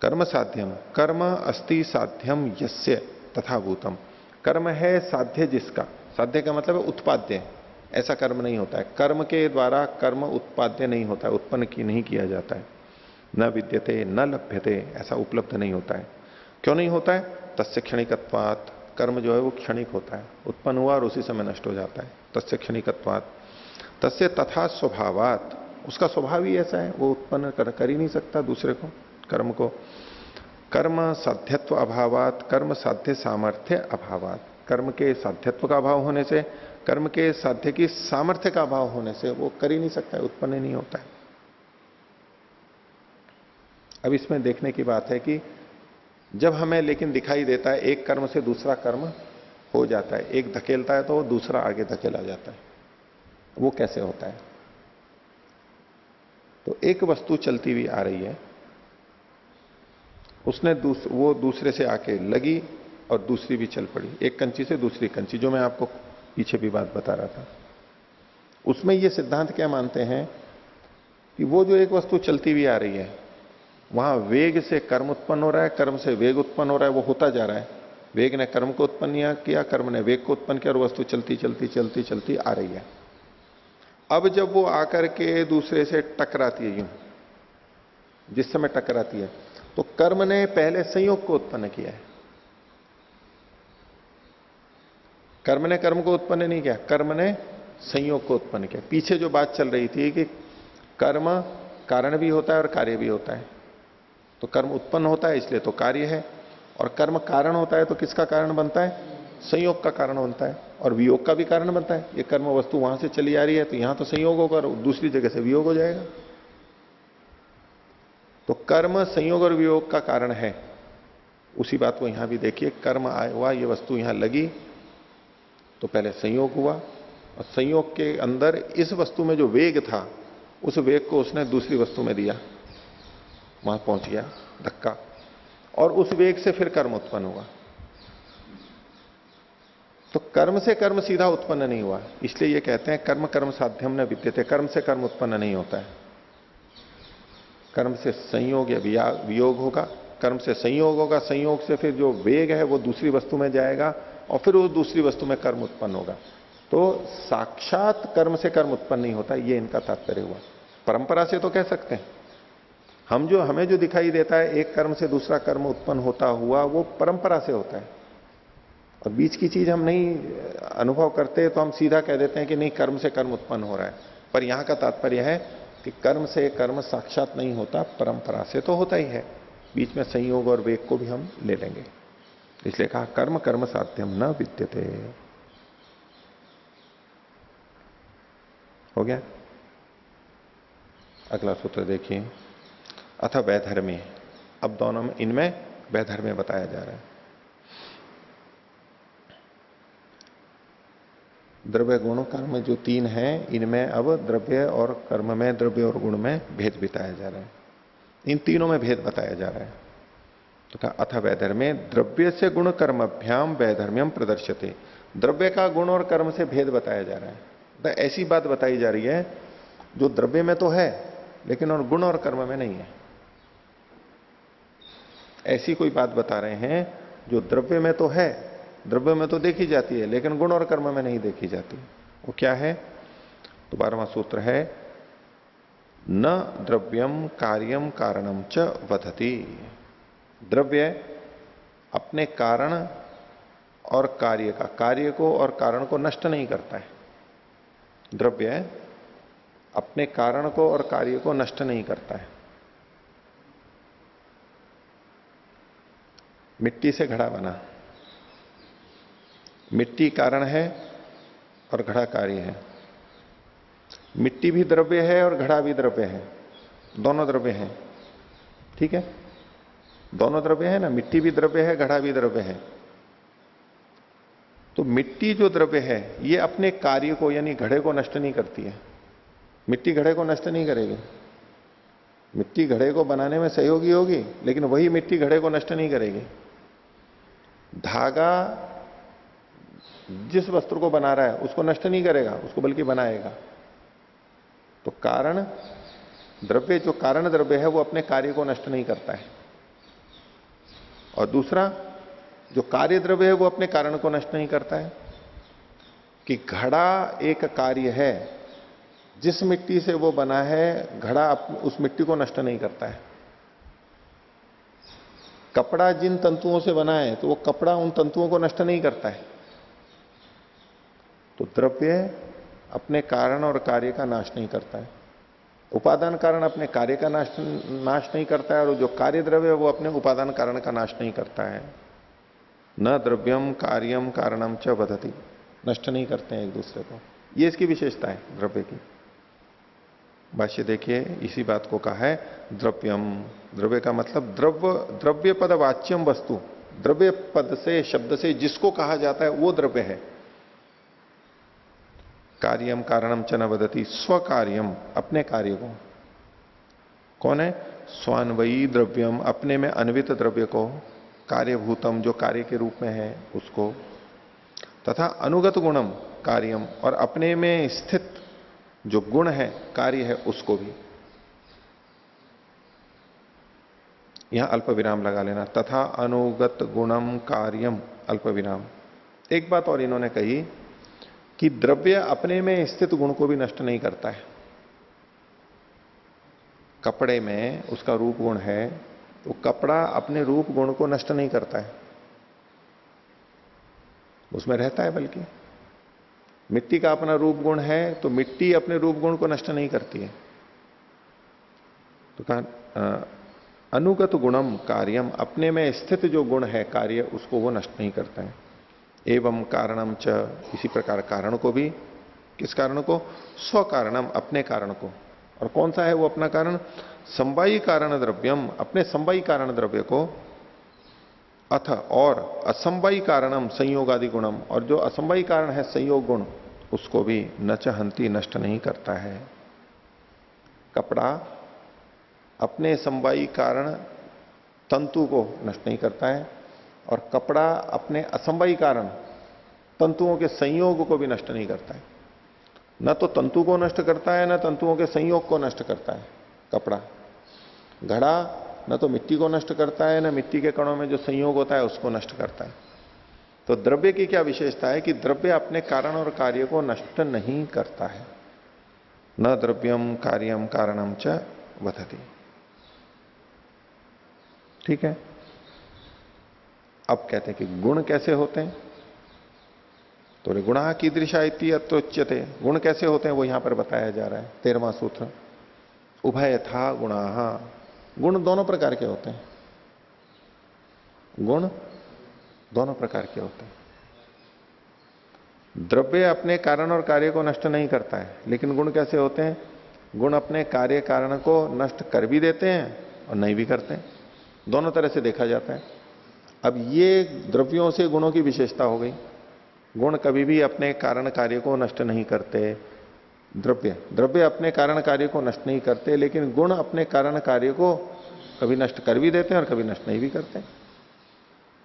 कर्म साध्यम, कर्म अस्ति साध्यम यस्य तथा भूतम, कर्म है साध्य जिसका, साध्य का मतलब है उत्पाद्य, ऐसा कर्म नहीं होता है, कर्म के द्वारा कर्म उत्पाद्य नहीं होता है, उत्पन्न की नहीं किया जाता है। न विद्यते न लभ्यते, ऐसा उपलब्ध नहीं होता है। क्यों नहीं होता है, तस्य क्षणिकत्वात्, कर्म जो है वो क्षणिक होता है, उत्पन्न हुआ और उसी समय नष्ट हो जाता है, तस्य क्षणिकत्वात्, तस्य तथा स्वभावात्, उसका स्वभाव ही ऐसा है, वो उत्पन्न कर ही नहीं सकता दूसरे को, कर्म को। कर्म साध्यत्व अभावात, कर्म साध्य सामर्थ्य अभावात, कर्म के साध्यत्व का अभाव होने से, कर्म के साध्य की सामर्थ्य का अभाव होने से वो कर ही नहीं सकता है, उत्पन्न नहीं होता है। अब इसमें देखने की बात है कि जब हमें लेकिन दिखाई देता है एक कर्म से दूसरा कर्म हो जाता है, एक धकेलता है तो वो दूसरा आगे धकेला जाता है, वो कैसे होता है? तो एक वस्तु चलती हुई आ रही है, उसने वो दूसरे से आके लगी और दूसरी भी चल पड़ी, एक कंची से दूसरी कंची, जो मैं आपको पीछे भी बात बता रहा था। उसमें ये सिद्धांत क्या मानते हैं कि वो जो एक वस्तु चलती हुई आ रही है, वहां वेग से कर्म उत्पन्न हो रहा है, कर्म से वेग उत्पन्न हो रहा है, वो होता जा रहा है। वेग ने कर्म को उत्पन्न किया, कर्म ने वेग को उत्पन्न किया और वस्तु चलती चलती चलती चलती आ रही है। अब जब वो आकर के दूसरे से टकराती है, यूं जिस समय टकराती है, तो कर्म ने पहले संयोग को उत्पन्न किया है। कर्म ने कर्म को उत्पन्न नहीं किया, कर्म ने संयोग को उत्पन्न किया। पीछे जो बात चल रही थी कि कर्म कारण भी होता है और कार्य भी होता है, तो कर्म उत्पन्न होता है इसलिए तो कार्य है, और कर्म कारण होता है तो किसका कारण बनता है? संयोग का कारण बनता है, और वियोग का भी कारण बनता है। ये कर्म वस्तु वहां से चली आ रही है तो यहां तो संयोग होगा और दूसरी जगह से वियोग हो जाएगा। तो कर्म संयोग और वियोग का कारण है। उसी बात को यहां भी देखिए, कर्म आया हुआ, ये वस्तु यहां लगी तो पहले संयोग हुआ, और संयोग के अंदर इस वस्तु में जो वेग था, उस वेग को उसने दूसरी वस्तु में दिया, वहां पहुंच गया धक्का, और उस वेग से फिर कर्म उत्पन्न हुआ। तो कर्म से कर्म सीधा उत्पन्न नहीं हुआ, इसलिए ये कहते हैं कर्म कर्म साध्यम न विद्यते, कर्म से कर्म उत्पन्न नहीं होता है। कर्म से संयोग या वियोग होगा, कर्म से संयोग होगा, संयोग से फिर जो वेग है वो दूसरी वस्तु में जाएगा और फिर वो दूसरी वस्तु में कर्म उत्पन्न होगा। तो साक्षात कर्म से कर्म उत्पन्न नहीं होता, ये इनका तात्पर्य हुआ। परंपरा से तो कह सकते हैं, हमें जो दिखाई देता है एक कर्म से दूसरा कर्म उत्पन्न होता हुआ, वो परंपरा से होता है, और बीच की चीज हम नहीं अनुभव करते तो हम सीधा कह देते हैं कि नहीं कर्म से कर्म उत्पन्न हो रहा है। पर यहां का तात्पर्य है कि कर्म से कर्म साक्षात नहीं होता, परंपरा से तो होता ही है, बीच में संयोग और वेग को भी हम ले लेंगे। इसलिए कहा कर्म कर्म साध्यम न विद्यते। हो गया? अगला सूत्र देखिए, अथ वैधर्मी। अब दोनों में, इनमें वैधर्म्य बताया जा रहा है। द्रव्य गुण कर्म जो तीन हैं, इनमें अब द्रव्य और कर्म में, द्रव्य और गुण में भेद बताया जा रहा है। इन तीनों में भेद बताया जा रहा है। तो कहा अथ वैधर्म्य द्रव्य से गुण कर्मभ्याम वैधर्म्यम प्रदर्श्यते। द्रव्य का गुण और कर्म से भेद बताया जा रहा है। तो ऐसी बात बताई जा रही है जो द्रव्य में तो है लेकिन और गुण और कर्म में नहीं है। ऐसी कोई बात बता रहे हैं जो द्रव्य में तो है, द्रव्य में तो देखी जाती है, लेकिन गुण और कर्म में नहीं देखी जाती। वो क्या है? तो 12वां सूत्र है, न द्रव्यम कार्यम कारणम च वधति। द्रव्य अपने कारण और कार्य को और कारण को नष्ट नहीं करता है। द्रव्य अपने कारण को और कार्य को नष्ट नहीं करता है। मिट्टी से घड़ा बना, मिट्टी कारण है और घड़ा कार्य है। मिट्टी भी द्रव्य है और घड़ा भी द्रव्य है, दोनों द्रव्य हैं। ठीक है, दोनों द्रव्य है ना, मिट्टी भी द्रव्य है, घड़ा भी द्रव्य है। तो मिट्टी जो द्रव्य है ये अपने कार्य को यानी घड़े को नष्ट नहीं करती है। मिट्टी घड़े को नष्ट नहीं करेगी। मिट्टी घड़े को बनाने में सहयोगी होगी, लेकिन वही मिट्टी घड़े को नष्ट नहीं करेगी। धागा जिस वस्त्र को बना रहा है उसको नष्ट नहीं करेगा, उसको बल्कि बनाएगा। तो कारण द्रव्य, जो कारण द्रव्य है वो अपने कार्य को नष्ट नहीं करता है, और दूसरा जो कार्य द्रव्य है वो अपने कारण को नष्ट नहीं करता है। कि घड़ा एक कार्य है, जिस मिट्टी से वो बना है घड़ा उस मिट्टी को नष्ट नहीं करता है। कपड़ा जिन तंतुओं से बना है तो वो कपड़ा उन तंतुओं को नष्ट नहीं करता है। तो द्रव्य अपने कारण और कार्य का नाश नहीं करता है। उपादान कारण अपने कार्य का नाश नहीं करता है, और जो कार्य द्रव्य है वो अपने उपादान कारण का नाश नहीं करता है। न द्रव्यम कार्यम कारणम च वदति, नष्ट नहीं करते हैं एक दूसरे को। ये इसकी विशेषता है द्रव्य की। भाष्य देखिए, इसी बात को कहा है द्रव्यम। द्रव्य का मतलब द्रव्य पद वाच्यम वस्तु, द्रव्य पद से, शब्द से जिसको कहा जाता है वो द्रव्य है। कार्यम कारणम च न वदति, स्वकार्यम, अपने कार्य को। कौन है? स्वान्वयी द्रव्यम, अपने में अन्वित द्रव्य को, कार्यभूतम, जो कार्य के रूप में है उसको, तथा अनुगत गुणम कार्यम, और अपने में स्थित जो गुण है, कार्य है, उसको भी। यहां अल्प विराम लगा लेना, तथा अनुगत गुणम कार्यम, अल्प विराम। एक बात और इन्होंने कही कि द्रव्य अपने में स्थित गुण को भी नष्ट नहीं करता है। कपड़े में उसका रूप गुण है, तो कपड़ा अपने रूप गुण को नष्ट नहीं करता है, उसमें रहता है। बल्कि मिट्टी का अपना रूप गुण है, तो मिट्टी अपने रूप गुण को नष्ट नहीं करती है। तो कहा अनुगत गुणम कार्यम, अपने में स्थित जो गुण है, कार्य, उसको वो नष्ट नहीं करता है। एवं कारणम च, इसी प्रकार कारण को भी। किस कारण को? स्व कारणम, अपने कारण को। और कौन सा है वो अपना कारण? संवाई कारण द्रव्यम, अपने संवाई कारण द्रव्य को। अथ, और असंवाई कारणम संयोगादि गुणम, और जो असंवाई कारण है संयोग गुण, उसको भी न चहंती, नष्ट नहीं करता है। कपड़ा अपने संवाई कारण तंतु को नष्ट नहीं करता है, और कपड़ा अपने असंवाई कारण तंतुओं के संयोग को भी नष्ट नहीं करता है। न तो तंतु को नष्ट करता है, न तंतुओं के संयोग को नष्ट करता है कपड़ा। घड़ा न तो मिट्टी को नष्ट करता है, न मिट्टी के कणों में जो संयोग होता है उसको नष्ट करता है। तो द्रव्य की क्या विशेषता है कि द्रव्य अपने कारण और कार्य को नष्ट नहीं करता है। न द्रव्यम कार्यम कारणम च वदति। ठीक है। अब कहते हैं कि गुण कैसे होते हैं। तो गुणा कीदृशा इति अत्रोच्यते, गुण कैसे होते हैं वो यहां पर बताया जा रहा है। 13वां सूत्र, उभयथा गुणाः, गुण दोनों प्रकार के होते हैं। गुण दोनों प्रकार के होते हैं। द्रव्य अपने कारण और कार्य को नष्ट नहीं करता है, लेकिन गुण कैसे होते हैं? गुण अपने कार्य कारण को नष्ट कर भी देते हैं और नहीं भी करते हैं, दोनों तरह से देखा जाता है। अब ये द्रव्यों से गुणों की विशेषता हो गई। गुण कभी भी अपने कारण कार्य को नष्ट नहीं करते। द्रव्य अपने कारण कार्य को नष्ट नहीं करते, लेकिन गुण अपने कारण कार्य को कभी नष्ट कर भी देते हैं और कभी नष्ट नहीं भी करते।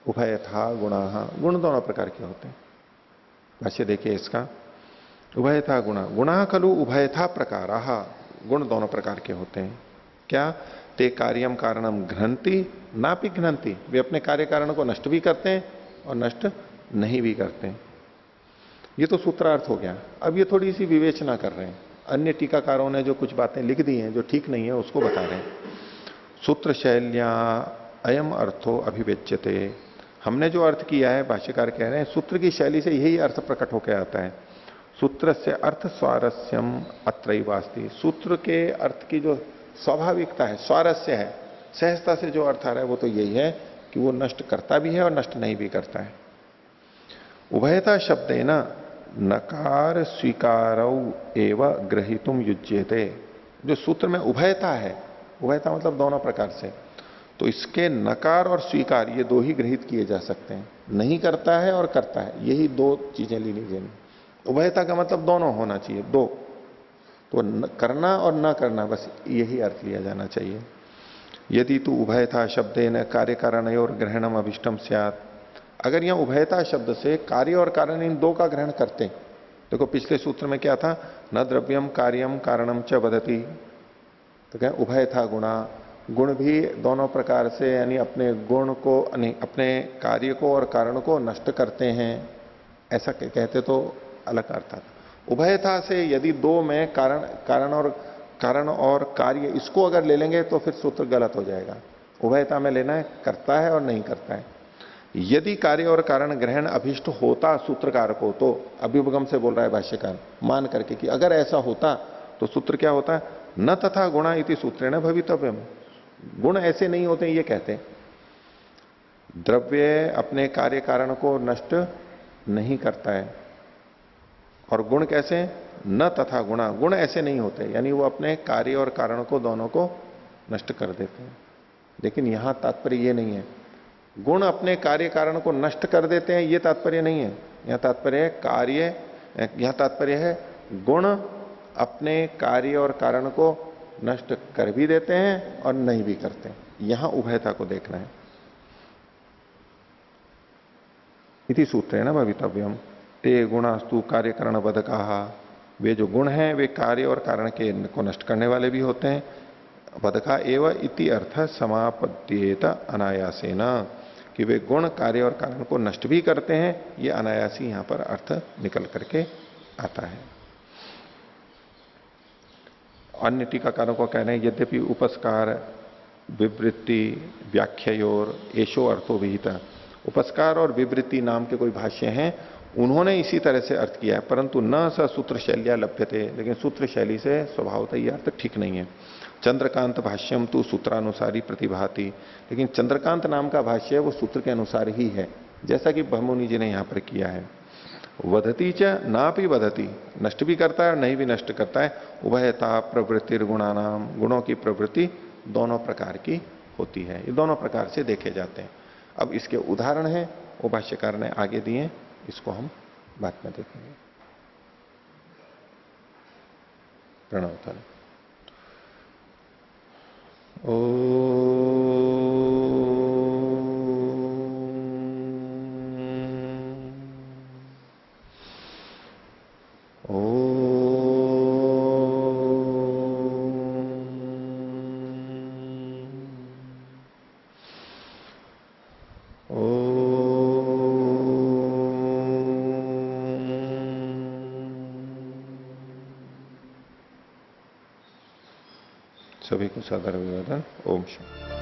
उभयथा गुणाः, गुण दोनों प्रकार के होते हैं। भाष्य देखिए इसका, उभयथा गुणा, गुणा खलु उभयथा प्रकाराः, गुण दोनों प्रकार के होते हैं। क्या? ते कार्यम कारणम घ्नन्ति नापि घ्नन्ति, वे अपने कार्य कारण को नष्ट भी करते हैं और नष्ट नहीं भी करते हैं। ये तो सूत्रार्थ हो गया। अब ये थोड़ी सी विवेचना कर रहे हैं। अन्य टीकाकारों ने जो कुछ बातें लिख दी हैं जो ठीक नहीं है उसको बता रहे हैं। सूत्र शैल्या अयम अर्थो अभिव्यच्यते, हमने जो अर्थ किया है, भाष्यकार कह रहे हैं सूत्र की शैली से यही अर्थ प्रकट होकर आता है। सूत्र से अर्थ स्वारस्यम अत्रैवास्ति, सूत्र के अर्थ की जो स्वाभाविकता है, स्वारस्य है, सहजता से जो अर्थ आ रहा है वो तो यही है कि वो नष्ट करता भी है और नष्ट नहीं भी करता है। उभयता शब्देन नकार स्वीकारौ एव ग्रहीतुम युज्यते, जो सूत्र में उभयता है, उभयता मतलब दोनों प्रकार से, तो इसके नकार और स्वीकार ये दो ही ग्रहित किए जा सकते हैं। नहीं करता है और करता है, यही दो चीजें ली लीजिए। उभयता का मतलब दोनों होना चाहिए, दो। तो करना और न करना, बस यही अर्थ लिया जाना चाहिए। यदि तू उभयता शब्देन कार्य कारणयोर ग्रहणम अभिष्टम स्यात्, अगर यहां उभयता शब्द से कार्य और कारण इन दो का ग्रहण करते, देखो पिछले सूत्र में क्या था, न द्रव्यम कार्यम कारणम च वदति, तो क्या उभयथा गुणा, गुण भी दोनों प्रकार से, यानी अपने गुण को, नहीं अपने कार्य को और कारण को नष्ट करते हैं, ऐसा कहते तो अलग अर्थ आता। उभयथा से यदि दो में कारण और कार्य, इसको अगर ले लेंगे तो फिर सूत्र गलत हो जाएगा। उभयता में लेना है करता है और नहीं करता है। यदि कार्य और कारण ग्रहण अभिष्ट होता सूत्रकार को, तो अभ्युपगम से बोल रहा है भाष्यकार, मान करके कि अगर ऐसा होता तो सूत्र क्या होता है, न तथा गुणा इति सूत्रेण भवितव्यम, गुण ऐसे नहीं होते ये कहते। द्रव्य अपने कार्य कारण को नष्ट नहीं करता है। और गुण कैसे? न तथा गुणा, गुण ऐसे नहीं होते, यानी वो अपने कार्य और कारण को दोनों को नष्ट कर देते हैं। लेकिन यहां तात्पर्य ये नहीं है गुण अपने कार्य कारण को नष्ट कर देते हैं, ये तात्पर्य नहीं है। यहां तात्पर्य है कार्य, यहां तात्पर्य है गुण अपने कार्य और कारण को नष्ट कर भी देते हैं और नहीं भी करते हैं। यहां उभयता को देखना है। इति सूत्र है ना भवितव्यम ते गुणास्तु कार्य कारण बधका। वे जो गुण हैं वे कार्य और कारण के को नष्ट करने वाले भी होते हैं। बधका एव इति अर्थ समापद्येत अनायासेन, कि वे गुण कार्य और कारण को नष्ट भी करते हैं, ये अनायासी यहां पर अर्थ निकल करके आता है। अन्य टीकाकारों को कह रहे हैं यद्यपि उपस्कार विवृत्ति व्याख्योर एशो अर्थो विहित, उपस्कार और विवृत्ति नाम के कोई भाष्य हैं, उन्होंने इसी तरह से अर्थ किया है, परंतु न स सूत्र शैलिया लभ्यते, लेकिन सूत्र शैली से स्वभावतः यह अर्थ ठीक नहीं है। चंद्रकांत भाष्यम तू सूत्रानुसारी प्रतिभाति, लेकिन चंद्रकांत नाम का भाष्य है वो सूत्र के अनुसार ही है, जैसा कि भमुनि जी ने यहां पर किया है। वधती च ना भी वधती, नष्ट भी करता है और नहीं भी नष्ट करता है। उभयता प्रवृत्ति गुणानाम, गुणों की प्रवृत्ति दोनों प्रकार की होती है, ये दोनों प्रकार से देखे जाते हैं। अब इसके उदाहरण हैं वो भाष्यकार ने आगे दिए, इसको हम बाद में देखेंगे। प्रणव सभी को सादर अभिवादन। ओम शांति।